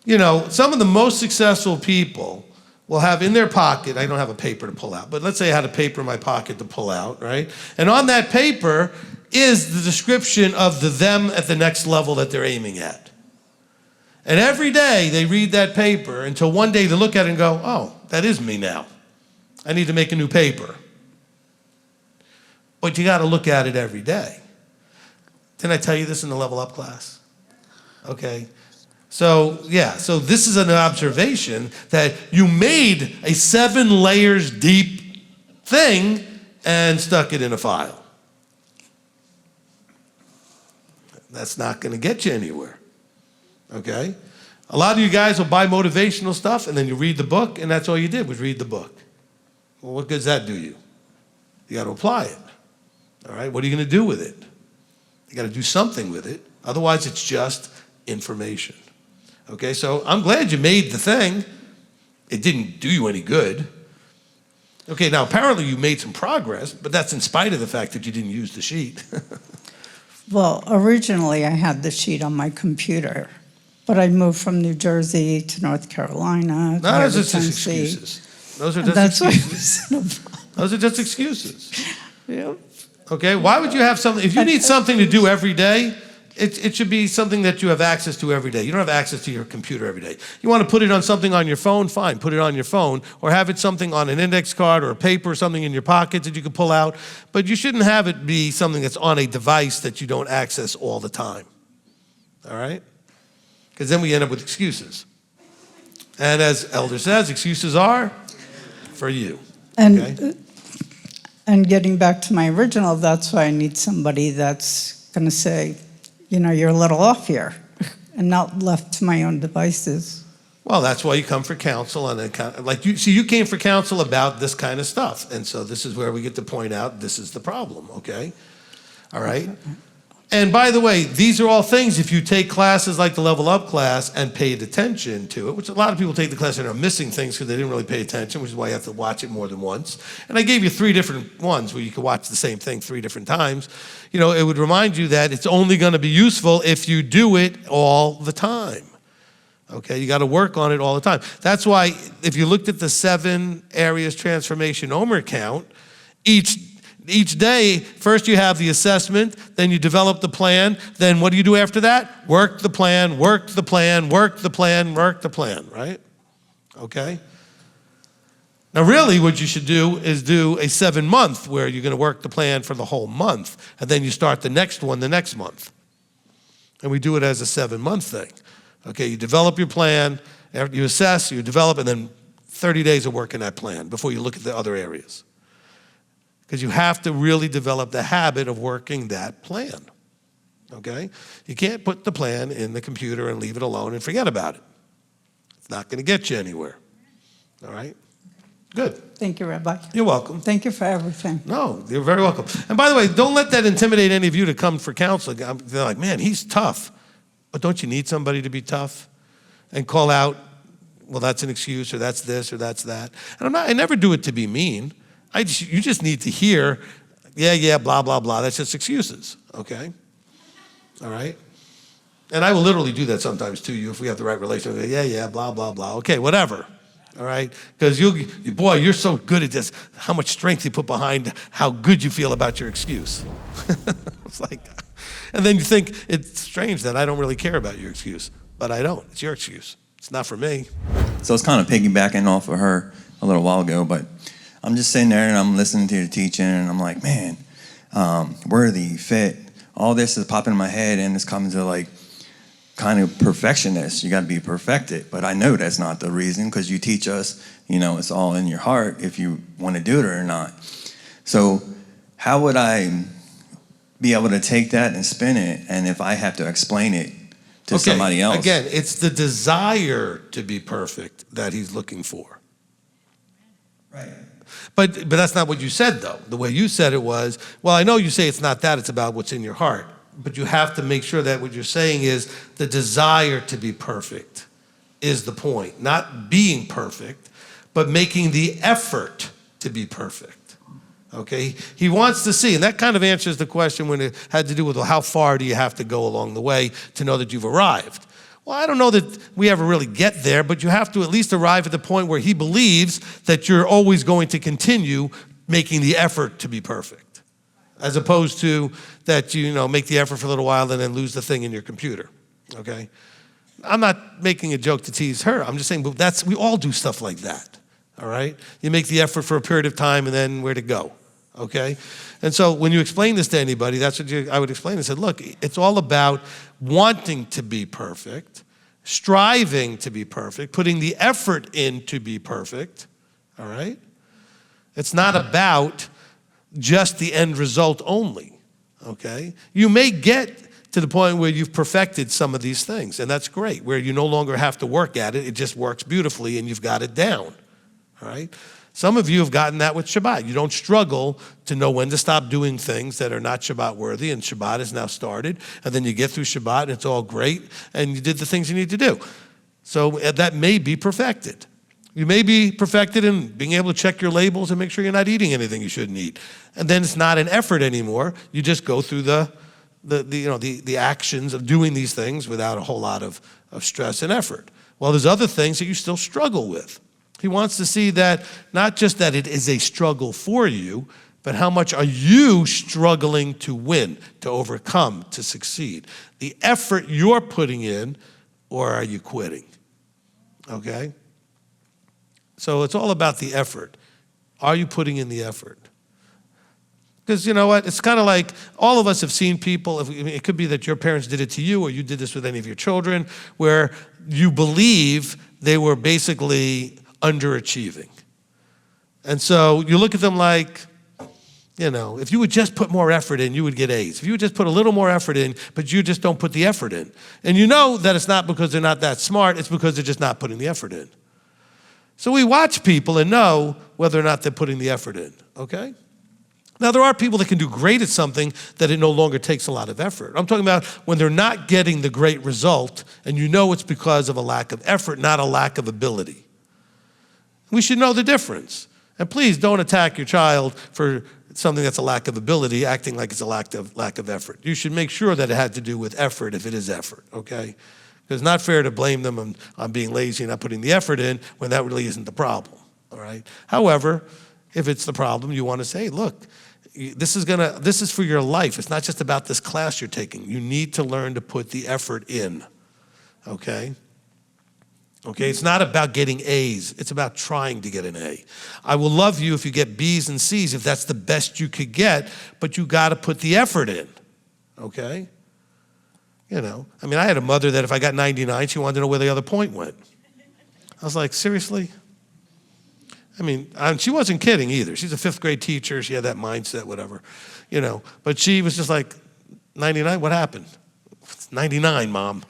You know, some of the most successful people will have in their pocket, I don't have a paper to pull out, but let's say I had a paper in my pocket to pull out, right? And on that paper is the description of the them at the next level that they're aiming at. And every day they read that paper until one day they look at it and go, oh, that is me now. I need to make a new paper. But you got to look at it every day. Didn't I tell you this in the level up class? Okay. So, yeah, so this is an observation that you made a 7 layers deep thing and stuck it in a file. That's not going to get you anywhere, okay? A lot of you guys will buy motivational stuff and then you read the book and that's all you did was read the book. Well, what good does that do you? You got to apply it, all right? What are you going to do with it? You got to do something with it. Otherwise, it's just information. Okay, so I'm glad you made the thing. It didn't do you any good. Okay, now apparently you made some progress, but that's in spite of the fact that you didn't use the sheet. Well, originally I had the sheet on my computer, but I moved from New Jersey to North Carolina. No, those are just excuses. Those are And just that's why excuses. Those are just excuses. Yep. Okay, why would you have something? If you need something to do every day, it should be something that you have access to every day. You don't have access to your computer every day. You want to put it on something on your phone, fine, put it on your phone, or have it something on an index card or a paper or something in your pocket that you can pull out. But you shouldn't have it be something that's on a device that you don't access all the time. All right? Because then we end up with excuses. And as Elder says, excuses are for you. And, Okay? and getting back to my original, that's why I need somebody that's going to say, you know, you're a little off here, and not left to my own devices. Well, that's why you come for counsel, and like you came for counsel about this kind of stuff, and so this is where we get to point out this is the problem. Okay, all right. And by the way, these are all things, if you take classes like the Level Up class and paid attention to it, which a lot of people take the class and are missing things because they didn't really pay attention, which is why you have to watch it more than once. And I gave you 3 different ones where you could watch the same thing 3 different times. You know, it would remind you that it's only going to be useful if you do it all the time. Okay, you got to work on it all the time. That's why if you looked at the 7 areas transformation Omer count, each day, first you have the assessment, then you develop the plan, then what do you do after that? Work the plan, work the plan, work the plan, work the plan, right? Okay? Now really what you should do is do a 7-month where you're going to work the plan for the whole month, and then you start the next one the next month. And we do it as a 7-month thing. Okay, you develop your plan, after you assess, you develop, and then 30 days of working that plan before you look at the other areas. Because you have to really develop the habit of working that plan, okay? You can't put the plan in the computer and leave it alone and forget about it. It's not going to get you anywhere, all right? Good. Thank you, Rabbi. You're welcome. Thank you for everything. No, you're very welcome. And by the way, don't let that intimidate any of you to come for counseling. They're like, man, he's tough. But don't you need somebody to be tough and call out, well, that's an excuse, or that's this, or that's that? And I never do it to be mean. You just need to hear, yeah, blah, blah, blah. That's just excuses, okay? All right? And I will literally do that sometimes to you if we have the right relationship. Yeah, blah, blah, blah. Okay, whatever. all right? Because boy, you're so good at this, how much strength you put behind how good you feel about your excuse. It's like, and then you think, it's strange that I don't really care about your excuse, but I don't. It's your excuse. It's not for me. So it's kind of piggybacking off of her a little while ago, but I'm just sitting there and I'm listening to the teaching and I'm like, man, worthy, fit, all this is popping in my head and it's coming to like kind of perfectionist. You got to be perfected. But I know that's not the reason because you teach us, it's all in your heart if you want to do it or not. So how would I be able to take that and spin it and if I have to explain it to somebody else? Again, it's the desire to be perfect that he's looking for. Right. But that's not what you said, though. The way you said it was, well, I know you say it's not that, it's about what's in your heart. But you have to make sure that what you're saying is the desire to be perfect is the point. Not being perfect, but making the effort to be perfect. Okay? He wants to see, and that kind of answers the question when it had to do with, well, how far do you have to go along the way to know that you've arrived? Well, I don't know that we ever really get there, but you have to at least arrive at the point where he believes that you're always going to continue making the effort to be perfect, as opposed to that you make the effort for a little while and then lose the thing in your computer, okay? I'm not making a joke to tease her. I'm just saying, but we all do stuff like that, all right? You make the effort for a period of time and then where to go, okay? And so when you explain this to anybody, that's what I would explain. I said, look, it's all about wanting to be perfect, striving to be perfect, putting the effort in to be perfect, all right? It's not about just the end result only, okay? You may get to the point where you've perfected some of these things, and that's great, where you no longer have to work at it. It just works beautifully, and you've got it down, all right? Some of you have gotten that with Shabbat. You don't struggle to know when to stop doing things that are not Shabbat worthy, and Shabbat has now started, and then you get through Shabbat, and it's all great, and you did the things you need to do. So that may be perfected. You may be perfected in being able to check your labels and make sure you're not eating anything you shouldn't eat. And then it's not an effort anymore. You just go through the actions of doing these things without a whole lot of stress and effort. Well, there's other things that you still struggle with. He wants to see that not just that it is a struggle for you, but how much are you struggling to win, to overcome, to succeed? The effort you're putting in, or are you quitting? Okay? So it's all about the effort. Are you putting in the effort? Because you know what? It's kind of like all of us have seen people, it could be that your parents did it to you or you did this with any of your children, where you believe they were basically underachieving. And so you look at them like, if you would just put more effort in, you would get A's. If you would just put a little more effort in, but you just don't put the effort in. And you know that it's not because they're not that smart, it's because they're just not putting the effort in. So we watch people and know whether or not they're putting the effort in, okay? Now, there are people that can do great at something that it no longer takes a lot of effort. I'm talking about when they're not getting the great result, and you know it's because of a lack of effort, not a lack of ability. We should know the difference. And please don't attack your child for something that's a lack of ability, acting like it's a lack of effort. You should make sure that it had to do with effort if it is effort, okay? Because it's not fair to blame them on being lazy and not putting the effort in when that really isn't the problem, all right? However, if it's the problem, you want to say, look, this is for your life. It's not just about this class you're taking. You need to learn to put the effort in, okay? Okay, it's not about getting A's. It's about trying to get an A. I will love you if you get B's and C's, if that's the best you could get, but you got to put the effort in, okay? I had a mother that if I got 99, she wanted to know where the other point went. I was like, seriously? She wasn't kidding either. She's a 5th grade teacher. She had that mindset, whatever, But she was just like, 99, what happened? It's 99, Mom.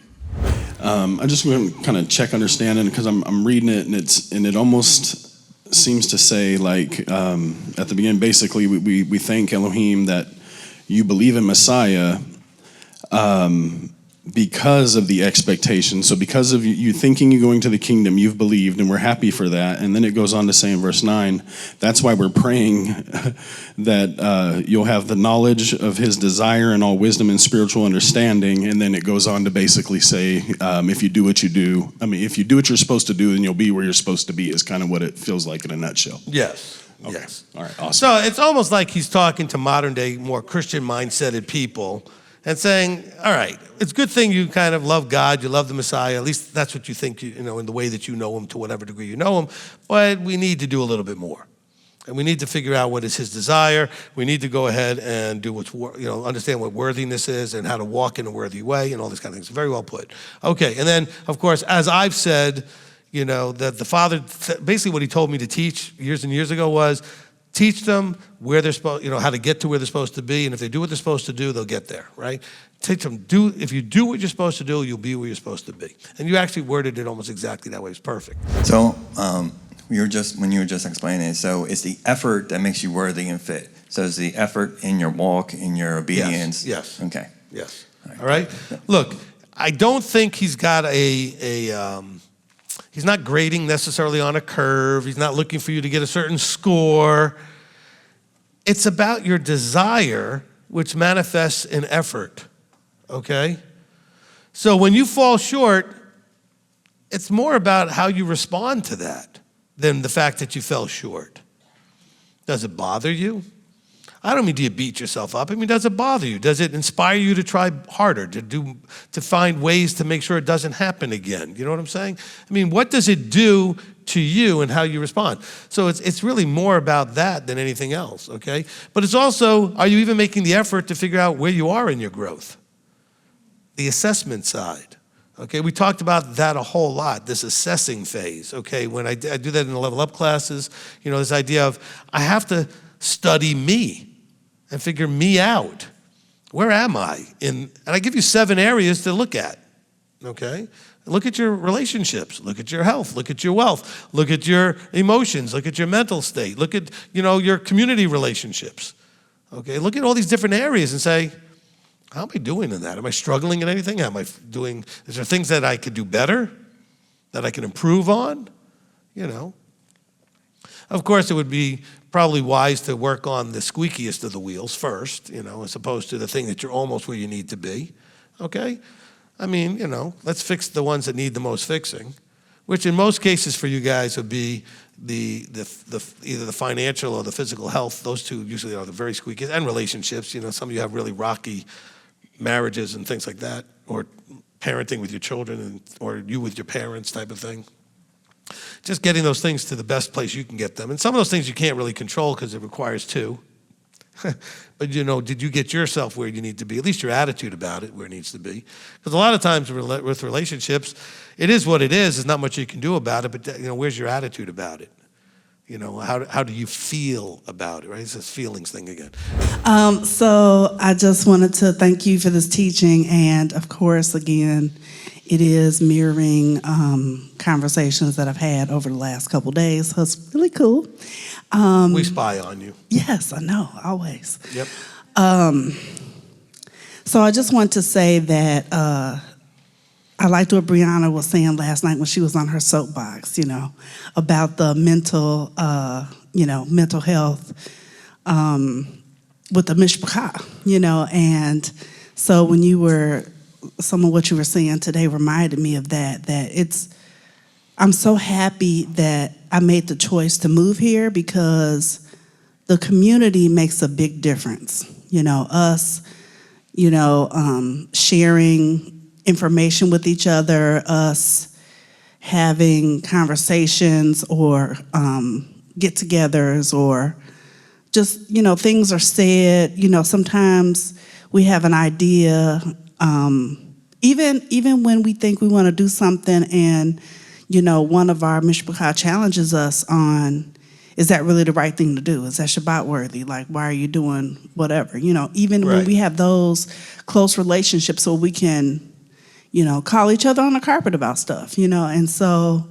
I just want to kind of check understanding because I'm reading it and it almost seems to say like at the beginning, basically we thank Elohim that you believe in Messiah because of the expectation. So because of you thinking you're going to the kingdom, you've believed, and we're happy for that. And then it goes on to say in verse 9, that's why we're praying that you'll have the knowledge of his desire and all wisdom and spiritual understanding. And then it goes on to basically say, if you do what you do, if you do what you're supposed to do, then you'll be where you're supposed to be, is kind of what it feels like in a nutshell. Yes. Okay. Yes. All right, awesome. So it's almost like he's talking to modern day, more Christian mindseted people and saying, all right, it's a good thing you kind of love God, you love the Messiah, at least that's what you think, in the way that you know him, to whatever degree you know him, but we need to do a little bit more. And we need to figure out what is his desire. We need to go ahead and do understand what worthiness is and how to walk in a worthy way and all these kind of things. Very well put. Okay, and then, of course, as I've said, that the Father, basically what he told me to teach years and years ago was, teach them where they're supposed, how to get to where they're supposed to be, and if they do what they're supposed to do, they'll get there, right? Teach them, if you do what you're supposed to do, you'll be where you're supposed to be. And you actually worded it almost exactly that way. It's perfect. So when you were just explaining it, so it's the effort that makes you worthy and fit. So it's the effort in your walk, in your obedience. Yes. Okay. Yes. All right? Look, I don't think he's got he's not grading necessarily on a curve. He's not looking for you to get a certain score. It's about your desire, which manifests in effort, okay? So when you fall short, it's more about how you respond to that than the fact that you fell short. Does it bother you? I don't mean, do you beat yourself up? I mean, does it bother you? Does it inspire you to try harder, to find ways to make sure it doesn't happen again? You know what I'm saying? I mean, what does it do to you and how you respond? So it's really more about that than anything else, okay? But it's also, are you even making the effort to figure out where you are in your growth? The assessment side, okay? We talked about that a whole lot, this assessing phase, okay? When I do that in the Level Up classes, this idea of I have to study me and figure me out. Where am I? And I give you 7 areas to look at, okay? Look at your relationships, look at your health, look at your wealth, look at your emotions, look at your mental state, look at, your community relationships, okay? Look at all these different areas and say, how am I doing in that? Am I struggling in anything? Is there things that I could do better, that I can improve on? Of course, it would be probably wise to work on the squeakiest of the wheels first, as opposed to the thing that you're almost where you need to be, okay? I mean, let's fix the ones that need the most fixing, which in most cases for you guys would be either the financial or the physical health. Those two usually are the very squeakiest, and relationships. Some of you have really rocky marriages and things like that, or parenting with your children, or you with your parents type of thing. Just getting those things to the best place you can get them. And some of those things you can't really control because it requires 2. But, did you get yourself where you need to be? At least your attitude about it where it needs to be. Because a lot of times with relationships, it is what it is. There's not much you can do about it, but, where's your attitude about it? How do you feel about it, right? It's this feelings thing again. So I just wanted to thank you for this teaching. And, of course, again, it is mirroring conversations that I've had over the last couple days, so it's really cool. We spy on you. Yes, I know, always. Yep. So I just want to say that I liked what Brianna was saying last night when she was on her soapbox, about the mental health with the mishpachah, and so when you were, some of what you were saying today reminded me of that I'm so happy that I made the choice to move here because the community makes a big difference. Us, sharing information with each other, us having conversations or get-togethers, or just, things are said. Sometimes we have an idea, even when we think we want to do something and, one of our mishpachah challenges us on, is that really the right thing to do? Is that Shabbat worthy? Like, why are you doing whatever? Even Right. when we have those close relationships, so we can, call each other on the carpet about stuff, And so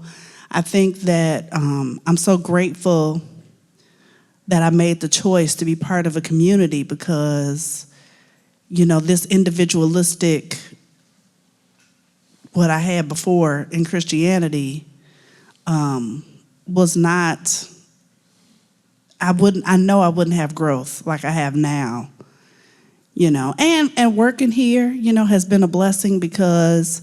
I think that I'm so grateful that I made the choice to be part of a community because, this individualistic what I had before in Christianity was not, I know I wouldn't have growth like I have now, you know. And working here, you know, has been a blessing because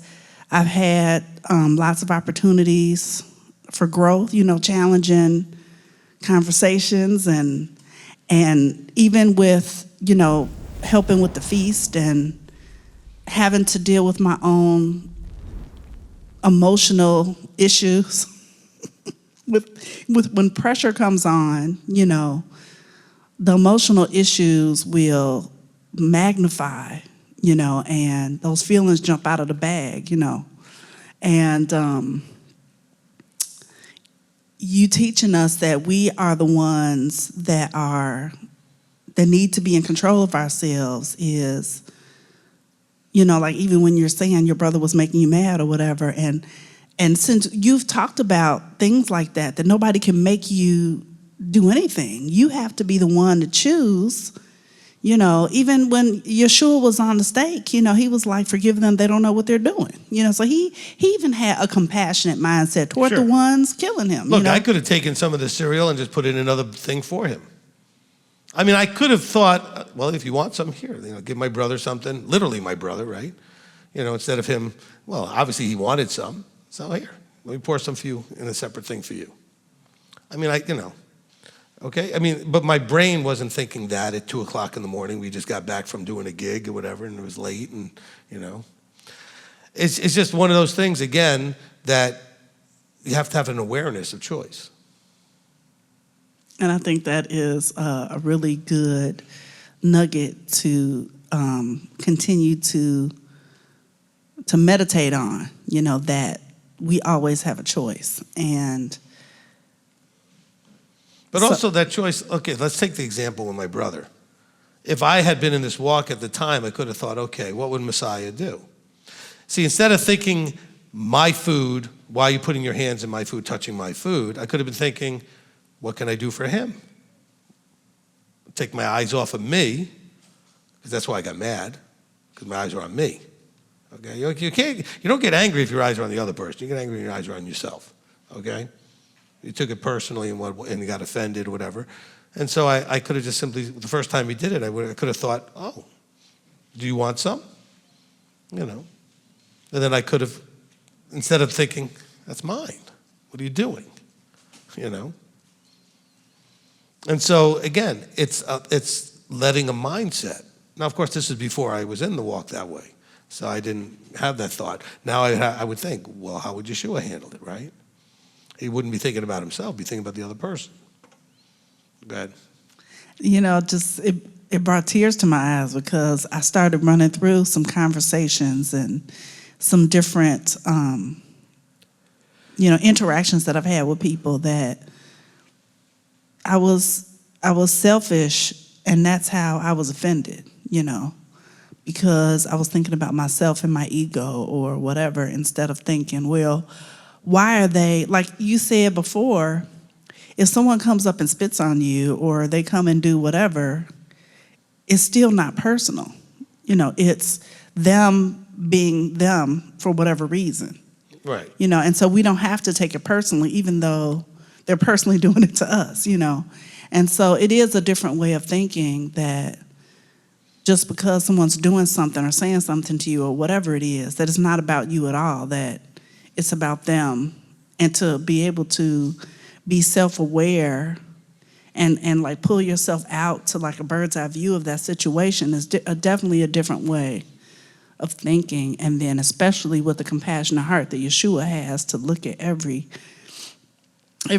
I've had lots of opportunities for growth, you know, challenging conversations and even with, you know, helping with the feast and having to deal with my own emotional issues. with when pressure comes on, you know, the emotional issues will magnify, you know, and those feelings jump out of the bag, you know. And you teaching us that we are the ones that need to be in control of ourselves is, you know, like even when you're saying your brother was making you mad or whatever, and since you've talked about things like that nobody can make you do anything. You have to be the one to choose. You know, even when Yeshua was on the stake, you know, he was like, forgive them, they don't know what they're doing. You know, so he even had a compassionate mindset toward Sure. the ones killing him. Look, you know? I could have taken some of the cereal and just put in another thing for him. I mean, I could have thought, well, if you want some, here, you know, give my brother something, literally my brother, right? You know, instead of him, well, obviously he wanted some, so here, let me pour some for you in a separate thing for you. I mean, you know, okay? I mean, but my brain wasn't thinking that at 2 o'clock in the morning. We just got back from doing a gig or whatever, and it was late, and, you know. It's just one of those things, again, that you have to have an awareness of choice. And I think that is a really good nugget to continue to meditate on, you know, that we always have a choice. But also that choice, okay, let's take the example with my brother. If I had been in this walk at the time, I could have thought, okay, what would Messiah do? See, instead of thinking my food, why are you putting your hands in my food, touching my food, I could have been thinking, what can I do for him? Take my eyes off of me, because that's why I got mad, because my eyes are on me. Okay, you don't get angry if your eyes are on the other person. You get angry when your eyes are on yourself. Okay, you took it personally and you got offended or whatever. And so I could have just simply, the first time he did it, I could have thought, oh, do you want some? You know, and then I could have, instead of thinking, that's mine. What are you doing? You know. And so again, it's letting a mindset. Now, of course, this is before I was in the walk that way. So I didn't have that thought. Now I would think, well, how would Yeshua handle it, right? He wouldn't be thinking about himself, he'd be thinking about the other person. Go ahead. You know, just it brought tears to my eyes because I started running through some conversations and some different, you know, interactions that I've had with people that I was selfish, and that's how I was offended, you know, because I was thinking about myself and my ego or whatever instead of thinking, well, why are they, like you said before, if someone comes up and spits on you or they come and do whatever, it's still not personal. You know, it's them being them for whatever reason. Right. You know, and so we don't have to take it personally, even though they're personally doing it to us, you know. And so it is a different way of thinking that just because someone's doing something or saying something to you or whatever it is, that it's not about you at all, that it's about them. And to be able to be self-aware and like pull yourself out to like a bird's eye view of that situation is definitely a different way of thinking. And then especially with the compassionate heart that Yeshua has to look at every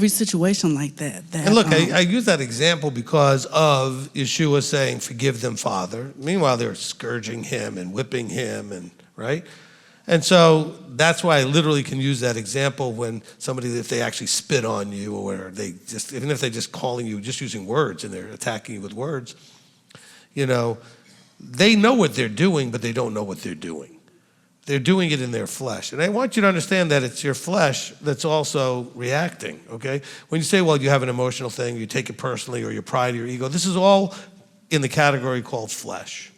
situation like that. And look, I use that example because of Yeshua saying, forgive them, Father. Meanwhile, they're scourging him and whipping him, and right? And so that's why I literally can use that example when somebody, if they actually spit on you or they just, even if they're just calling you, just using words and they're attacking you with words, you know, they know what they're doing, but they don't know what they're doing. They're doing it in their flesh. And I want you to understand that it's your flesh that's also reacting, okay? When you say, well, you have an emotional thing, you take it personally, or your pride or your ego, this is all in the category called flesh.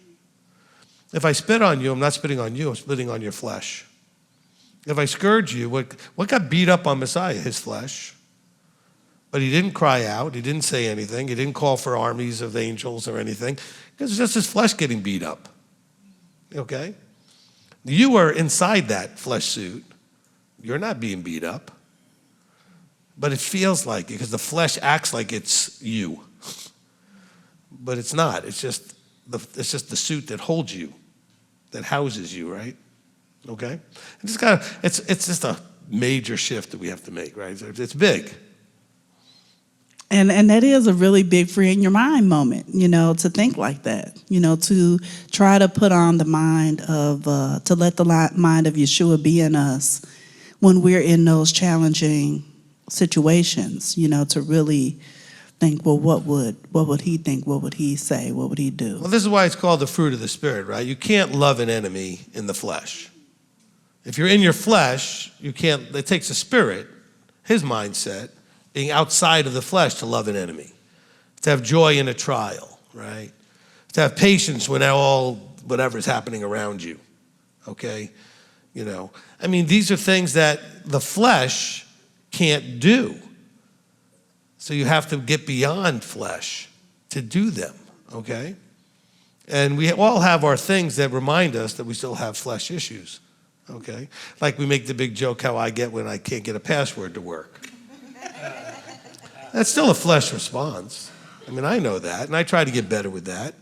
If I spit on you, I'm not spitting on you, I'm spitting on your flesh. If I scourge you, what got beat up on Messiah? His flesh. But he didn't cry out. He didn't say anything. He didn't call for armies of angels or anything. It's just his flesh getting beat up. Okay? You are inside that flesh suit. You're not being beat up. But it feels like it because the flesh acts like it's you. But it's not. It's just the suit that holds you, that houses you, right? Okay? It's just a major shift that we have to make, right? It's big. And that is a really big free in your mind moment, to think like that, to try to put on the mind of, to let the mind of Yeshua be in us when we're in those challenging situations, to really think, well, what would he think? What would he say? What would he do? Well, this is why it's called the fruit of the Spirit, right? You can't love an enemy in the flesh. If you're in your flesh, you can't, it takes a spirit, his mindset, being outside of the flesh to love an enemy, to have joy in a trial, right? To have patience when whatever's happening around you, okay? These are things that the flesh can't do. So you have to get beyond flesh to do them, okay? And we all have our things that remind us that we still have flesh issues, okay? Like we make the big joke how I get when I can't get a password to work. That's still a flesh response. I know that, and I try to get better with that.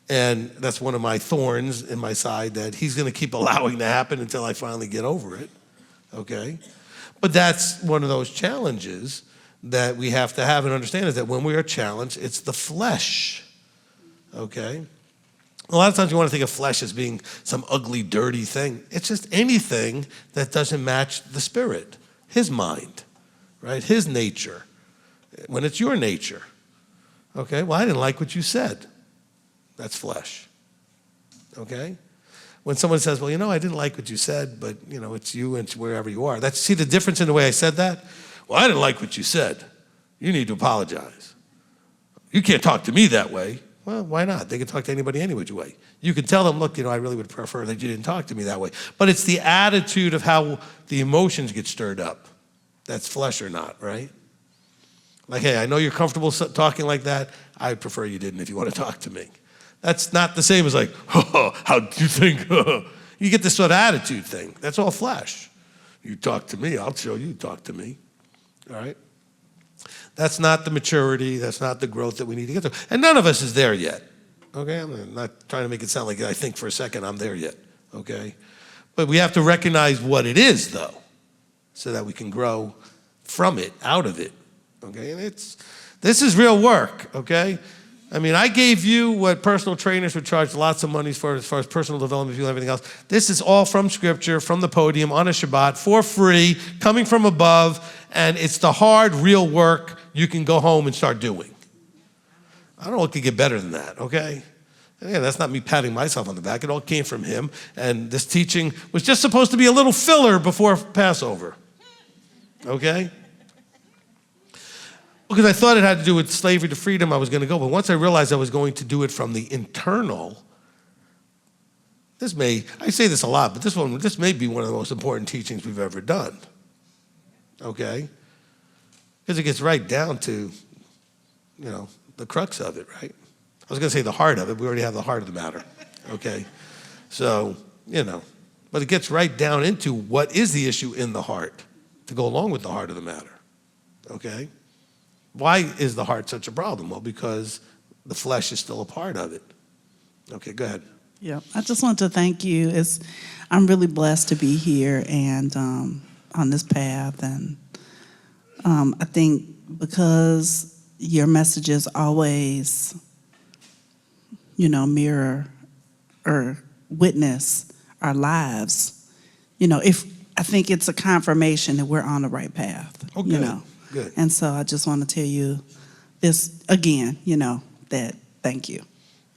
And that's one of my thorns in my side that he's going to keep allowing to happen until I finally get over it, okay? But that's one of those challenges that we have to have and understand is that when we are challenged, it's the flesh, okay? A lot of times you want to think of flesh as being some ugly, dirty thing. It's just anything that doesn't match the spirit, his mind, right? His nature. When it's your nature, okay? Well, I didn't like what you said. That's flesh, okay? When someone says, well, I didn't like what you said, but, it's you and it's wherever you are. See the difference in the way I said that? Well, I didn't like what you said. You need to apologize. You can't talk to me that way. Well, why not? They can talk to anybody any which way. You can tell them, look, I really would prefer that you didn't talk to me that way. But it's the attitude of how the emotions get stirred up. That's flesh or not, right? Like, hey, I know you're comfortable talking like that. I prefer you didn't if you want to talk to me. That's not the same as like, oh, how do you think? You get this sort of attitude thing. That's all flesh. You talk to me, I'll show you talk to me. All right? That's not the maturity. That's not the growth that we need to get to. And none of us is there yet. Okay? I'm not trying to make it sound like I think for a second I'm there yet. Okay? But we have to recognize what it is, though, so that we can grow from it, out of it. Okay, and this is real work, okay? I gave you what personal trainers would charge lots of money for as far as personal development and everything else. This is all from Scripture, from the podium, on a Shabbat, for free, coming from above, and it's the hard, real work you can go home and start doing. I don't know what could get better than that, okay? Again, that's not me patting myself on the back. It all came from him, and this teaching was just supposed to be a little filler before Passover, okay? Because I thought it had to do with slavery to freedom, I was going to go. But once I realized I was going to do it from the internal, I say this a lot, but this may be one of the most important teachings we've ever done. Okay? Because it gets right down to, the crux of it, right? I was going to say the heart of it. We already have the heart of the matter. Okay? So, but it gets right down into what is the issue in the heart to go along with the heart of the matter. Okay? Why is the heart such a problem? Well, because the flesh is still a part of it. Okay, go ahead. Yeah, I just want to thank you. I'm really blessed to be here and on this path. And I think because your messages always, mirror or witness our lives, I think it's a confirmation that we're on the right path, Okay. Good. And so I just want to tell you this again, that thank you.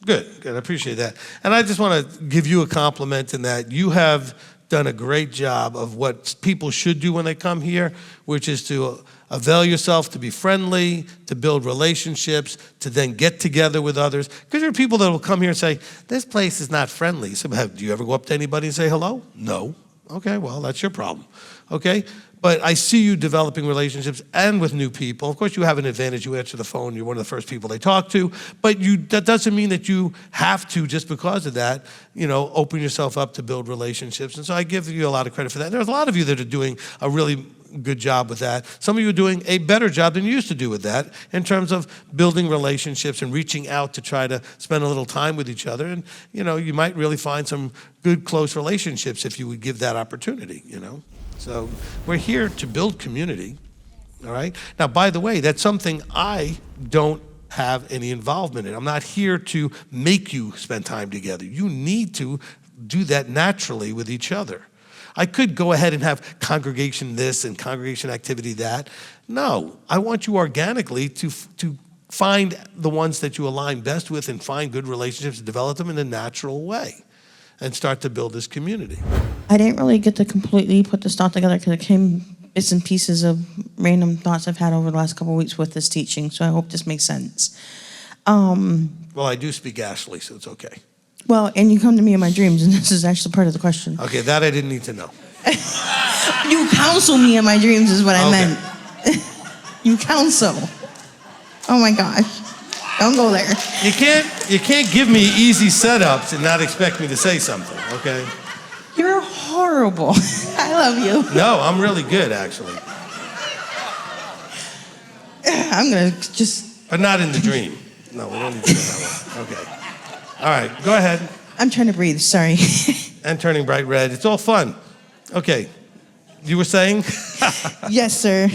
Good. I appreciate that. And I just want to give you a compliment in that you have done a great job of what people should do when they come here, which is to avail yourself to be friendly, to build relationships, to then get together with others. Because there are people that will come here and say, this place is not friendly. So, do you ever go up to anybody and say hello? No. Okay, well, that's your problem. Okay? But I see you developing relationships and with new people. Of course, you have an advantage. You answer the phone. You're one of the first people they talk to. But that doesn't mean that you have to, just because of that, open yourself up to build relationships. And so I give you a lot of credit for that. There's a lot of you that are doing a really good job with that. Some of you are doing a better job than you used to do with that in terms of building relationships and reaching out to try to spend a little time with each other. And, you might really find some good, close relationships if you would give that opportunity, So we're here to build community, all right? Now, by the way, that's something I don't have any involvement in. I'm not here to make you spend time together. You need to do that naturally with each other. I could go ahead and have congregation this and congregation activity that. No, I want you organically to find the ones that you align best with and find good relationships and develop them in a natural way and start to build this community. I didn't really get to completely put this thought together because it came bits and pieces of random thoughts I've had over the last couple of weeks with this teaching, so I hope this makes sense. Well, I do speak Ashley, so it's okay. Well, and you come to me in my dreams, and this is actually part of the question. Okay, that I didn't need to know. You counsel me in my dreams is what I meant. You counsel. Oh my gosh. Don't go there. You can't give me easy setups and not expect me to say something, okay? You're horrible. I love you. No, I'm really good, actually. I'm going to just... But not in the dream. No, we don't need to do that one. Okay. All right, go ahead. I'm trying to breathe, sorry. And turning bright red. It's all fun. Okay. You were saying? Yes, sir.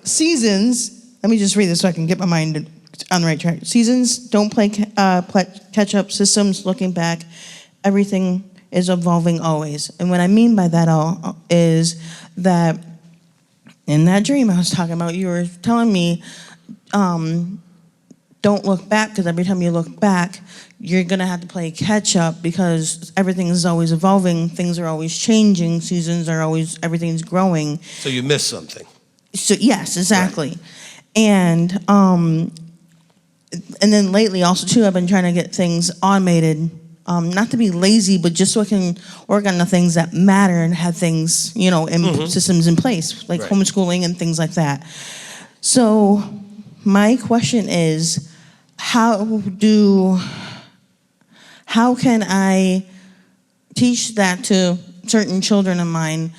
Seasons, let me just read this so I can get my mind on the right track. Seasons don't play catch-up. Systems looking back. Everything is evolving always. And what I mean by that is that in that dream I was talking about, you were telling me, don't look back, because every time you look back, you're going to have to play catch-up because everything is always evolving. Things are always changing. Seasons are always, everything's growing. So you missed something. So yes, exactly. Right. And then lately also too, I've been trying to get things automated, not to be lazy, but just so I can work on the things that matter and have things, in systems in place, like homeschooling and things like that. So my question is, how can I teach that to certain children of mine,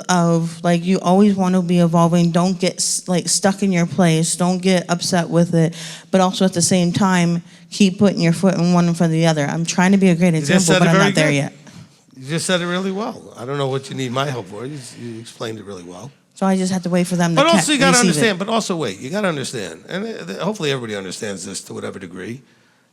of like, you always want to be evolving, don't get stuck in your place, don't get upset with it, but also at the same time keep putting your foot in one in front of the other. I'm trying to be a great example, but I'm not there yet. You just said it really well. I don't know what you need my help for. You explained it really well. So I just have to wait for them to But also you got to understand, it. but also wait, you got to understand, and hopefully everybody understands this to whatever degree,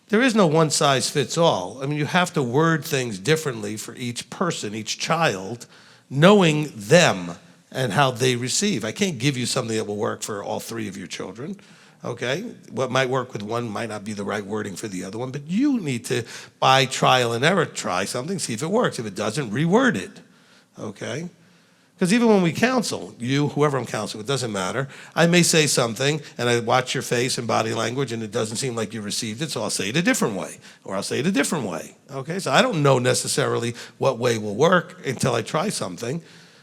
there is no one size fits all. I mean, you have to word things differently for each person, each child, knowing them and how they receive. I can't give you something that will work for all three of your children, okay? What might work with one might not be the right wording for the other one, but you need to, by trial and error, try something, see if it works. If it doesn't, reword it, okay? Because even when we counsel, you, whoever I'm counseling, it doesn't matter. I may say something, and I watch your face and body language, and it doesn't seem like you received it, so I'll say it a different way, or I'll say it a different way, okay? So I don't know necessarily what way will work until I try something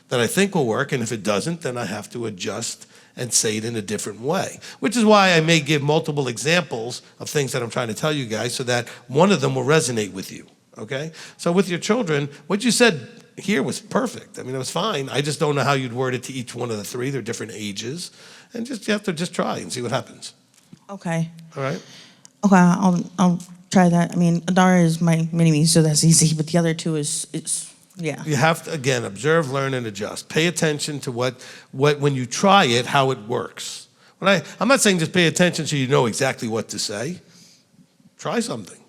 that I think will work, and if it doesn't, then I have to adjust and say it in a different way, which is why I may give multiple examples of things that I'm trying to tell you guys so that one of them will resonate with you, okay? So with your children, what you said here was perfect. I mean, it was fine. I just don't know how you'd word it to each one of the three. They're different ages. And you have to just try and see what happens. Okay. All right? Okay, I'll try that. I mean, Adara is my mini-me, so that's easy, but the other two is yeah. You have to, again, observe, learn, and adjust. Pay attention to what when you try it, how it works. I'm not saying just pay attention so you know exactly what to say. Try something.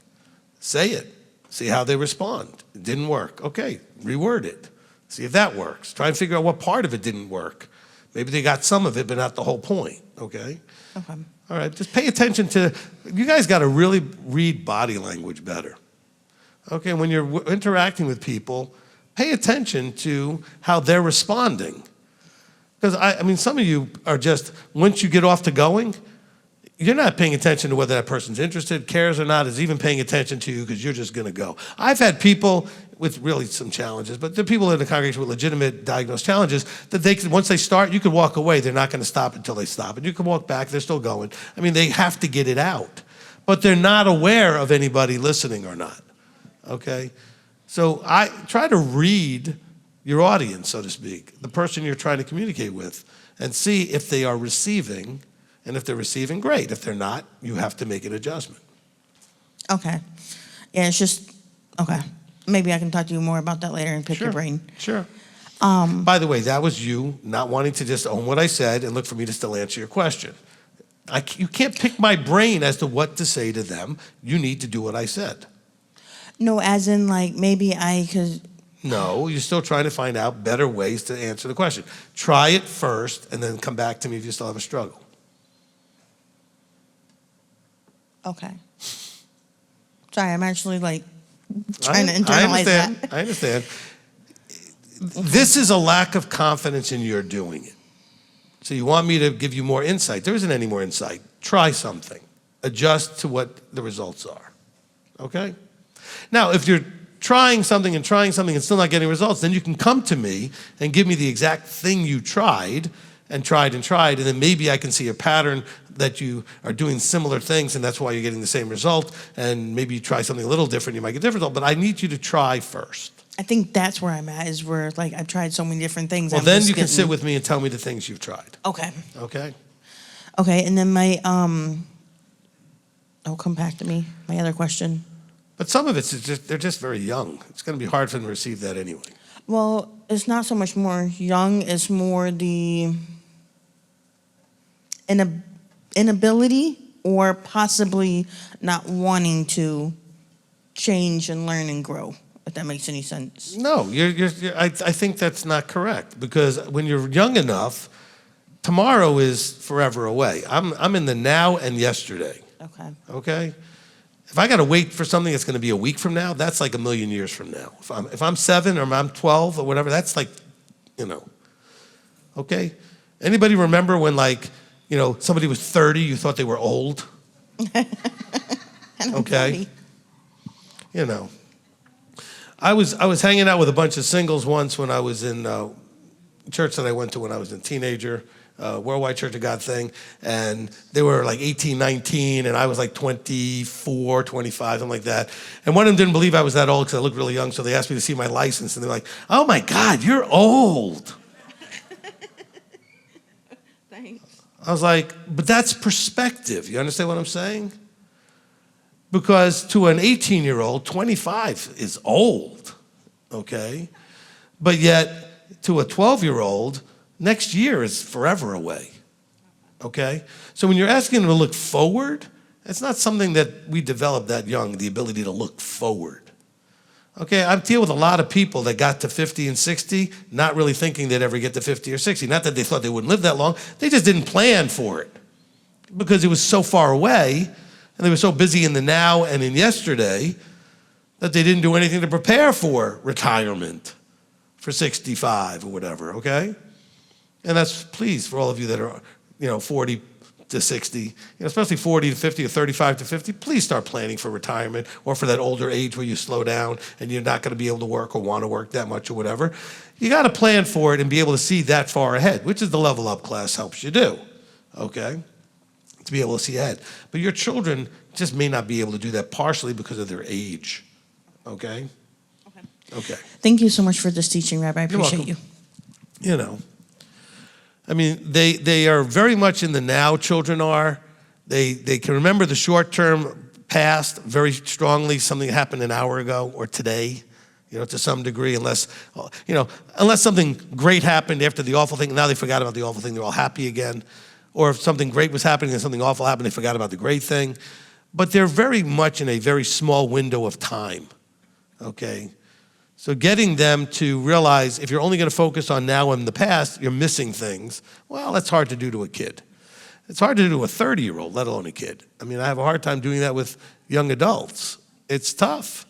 Say it. See how they respond. It didn't work. Okay, reword it. See if that works. Try and figure out what part of it didn't work. Maybe they got some of it, but not the whole point, okay? Okay. All right, just pay attention to, you guys got to really read body language better. Okay, when you're interacting with people, pay attention to how they're responding. Because, I mean, some of you are just, once you get off to going, you're not paying attention to whether that person's interested, cares or not, is even paying attention to you because you're just going to go. I've had people with really some challenges, but the people in the congregation with legitimate diagnosed challenges that they can, once they start, you could walk away. They're not going to stop until they stop. And you can walk back, they're still going. I mean, they have to get it out. But they're not aware of anybody listening or not, okay? So I try to read your audience, so to speak, the person you're trying to communicate with, and see if they are receiving. And if they're receiving, great. If they're not, you have to make an adjustment. Okay. Yeah, it's just, okay. Maybe I can talk to you more about that later and pick your brain. Sure. By the way, that was you not wanting to just own what I said and look for me to still answer your question. You can't pick my brain as to what to say to them. You need to do what I said. No, as in like maybe I could. No, you're still trying to find out better ways to answer the question. Try it first and then come back to me if you still have a struggle. Okay. Sorry, I'm actually like trying to internalize that. I understand. This is a lack of confidence in your doing it. So you want me to give you more insight. There isn't any more insight. Try something. Adjust to what the results are. Okay? Now, if you're trying something and still not getting results, then you can come to me and give me the exact thing you tried, and then maybe I can see a pattern that you are doing similar things, and that's why you're getting the same result, and maybe you try something a little different, you might get a different result, but I need you to try first. I think that's where I'm at, is where like I've tried so many different things. Well, then you can sit with me and tell me the things you've tried. Okay. Okay? Okay, and then my, oh, come back to me, my other question. But some of it's just, they're just very young. It's going to be hard for them to receive that anyway. Well, it's not so much more young, it's more the inability or possibly not wanting to change and learn and grow, if that makes any sense. No, I think that's not correct, because when you're young enough, tomorrow is forever away. I'm in the now and yesterday. Okay. Okay? If I got to wait for something that's going to be a week from now, that's like a million years from now. If I'm 7 or I'm 12 or whatever, that's like, okay? Anybody remember when somebody was 30, you thought they were old? Okay? 30. I was hanging out with a bunch of singles once when I was in church that I went to when I was a teenager, Worldwide Church of God thing, and they were like 18, 19, and I was like 24, 25, something like that. And one of them didn't believe I was that old because I looked really young, so they asked me to see my license, and they're like, oh my God, you're old. Thanks. I was like, but that's perspective. You understand what I'm saying? Because to an 18-year-old, 25 is old, okay? But yet, to a 12-year-old, next year is forever away, okay? So when you're asking them to look forward, it's not something that we develop that young, the ability to look forward. Okay, I deal with a lot of people that got to 50 and 60, not really thinking they'd ever get to 50 or 60. Not that they thought they wouldn't live that long, they just didn't plan for it because it was so far away, and they were so busy in the now and in yesterday that they didn't do anything to prepare for retirement for 65 or whatever, okay? And that's, please, for all of you that are, 40 to 60, especially 40 to 50 or 35 to 50, please start planning for retirement or for that older age where you slow down and you're not going to be able to work or want to work that much or whatever. You got to plan for it and be able to see that far ahead, which is the Level Up class helps you do, okay? To be able to see ahead. But your children just may not be able to do that partially because of their age, okay? Okay. Thank you so much for this teaching, Rabbi. I appreciate you. I mean, they are very much in the now, children are. They can remember the short-term past very strongly, something that happened an hour ago or today, to some degree, unless something great happened after the awful thing, now they forgot about the awful thing, they're all happy again. Or if something great was happening and something awful happened, they forgot about the great thing. But they're very much in a very small window of time, okay? So getting them to realize if you're only going to focus on now and the past, you're missing things. Well, that's hard to do to a kid. It's hard to do to a 30-year-old, let alone a kid. I mean, I have a hard time doing that with young adults. It's tough,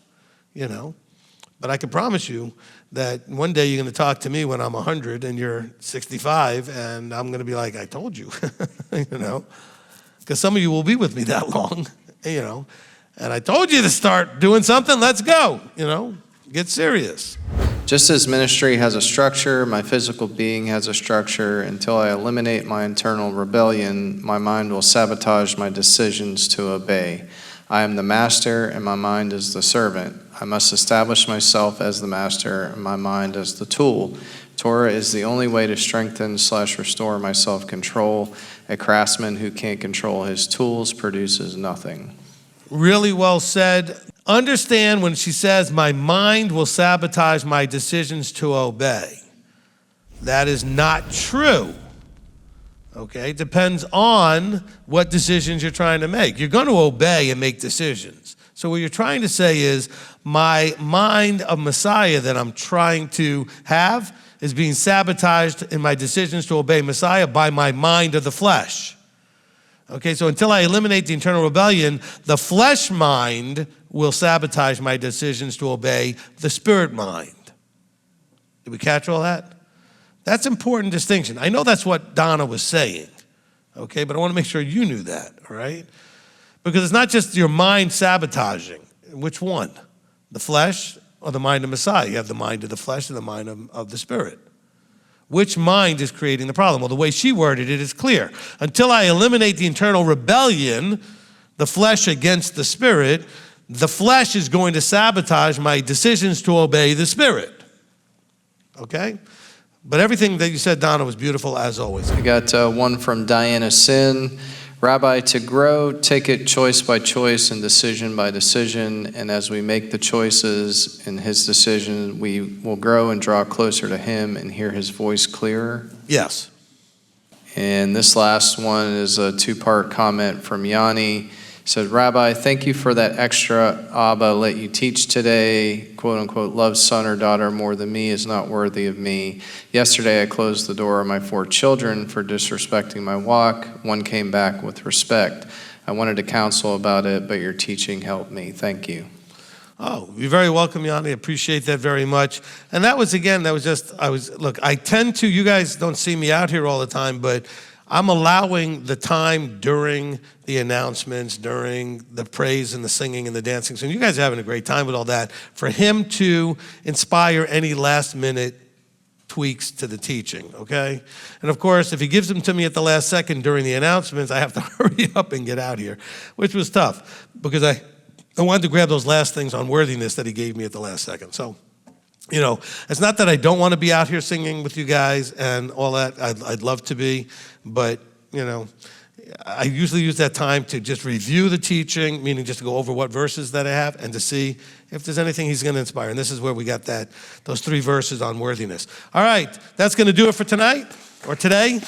But I can promise you that one day you're going to talk to me when I'm 100 and you're 65, and I'm going to be like, I told you, because some of you will be with me that long, and I told you to start doing something, let's go, get serious. Just as ministry has a structure, my physical being has a structure. Until I eliminate my internal rebellion, my mind will sabotage my decisions to obey. I am the master, and my mind is the servant. I must establish myself as the master, and my mind as the tool. Torah is the only way to strengthen/restore my self-control. A craftsman who can't control his tools produces nothing. Really well said. Understand when she says, my mind will sabotage my decisions to obey. That is not true. Okay, it depends on what decisions you're trying to make. You're going to obey and make decisions. So what you're trying to say is, my mind of Messiah that I'm trying to have is being sabotaged in my decisions to obey Messiah by my mind of the flesh. Okay, so until I eliminate the internal rebellion, the flesh mind will sabotage my decisions to obey the spirit mind. Did we catch all that? That's an important distinction. I know that's what Donna was saying, okay, but I want to make sure you knew that, all right? Because it's not just your mind sabotaging. Which one? The flesh or the mind of Messiah? You have the mind of the flesh and the mind of the spirit. Which mind is creating the problem? Well, the way she worded it is clear. Until I eliminate the internal rebellion, the flesh against the spirit, the flesh is going to sabotage my decisions to obey the spirit. Okay? But everything that you said, Donna, was beautiful as always. I got one from Diana Sin. Rabbi, to grow, take it choice by choice and decision by decision. And as we make the choices in his decision, we will grow and draw closer to him and hear his voice clearer. Yes. And this last one is a two-part comment from Yanni. He said, Rabbi, thank you for that extra Abba let you teach today. Quote unquote, love son or daughter more than me is not worthy of me. Yesterday I closed the door on my 4 children for disrespecting my walk. One came back with respect. I wanted to counsel about it, but your teaching helped me. Thank you. Oh, you're very welcome, Yanni. I appreciate that very much. And that was, look, I tend to, you guys don't see me out here all the time, but I'm allowing the time during the announcements, during the praise and the singing and the dancing. So you guys are having a great time with all that. For him to inspire any last minute tweaks to the teaching, okay? And of course, if he gives them to me at the last second during the announcements, I have to hurry up and get out here, which was tough because I wanted to grab those last things on worthiness that he gave me at the last second. So, it's not that I don't want to be out here singing with you guys and all that. I'd love to be, but, I usually use that time to just review the teaching, meaning just to go over what verses that I have and to see if there's anything he's going to inspire. And this is where we got those 3 verses on worthiness. All right, that's going to do it for tonight or today.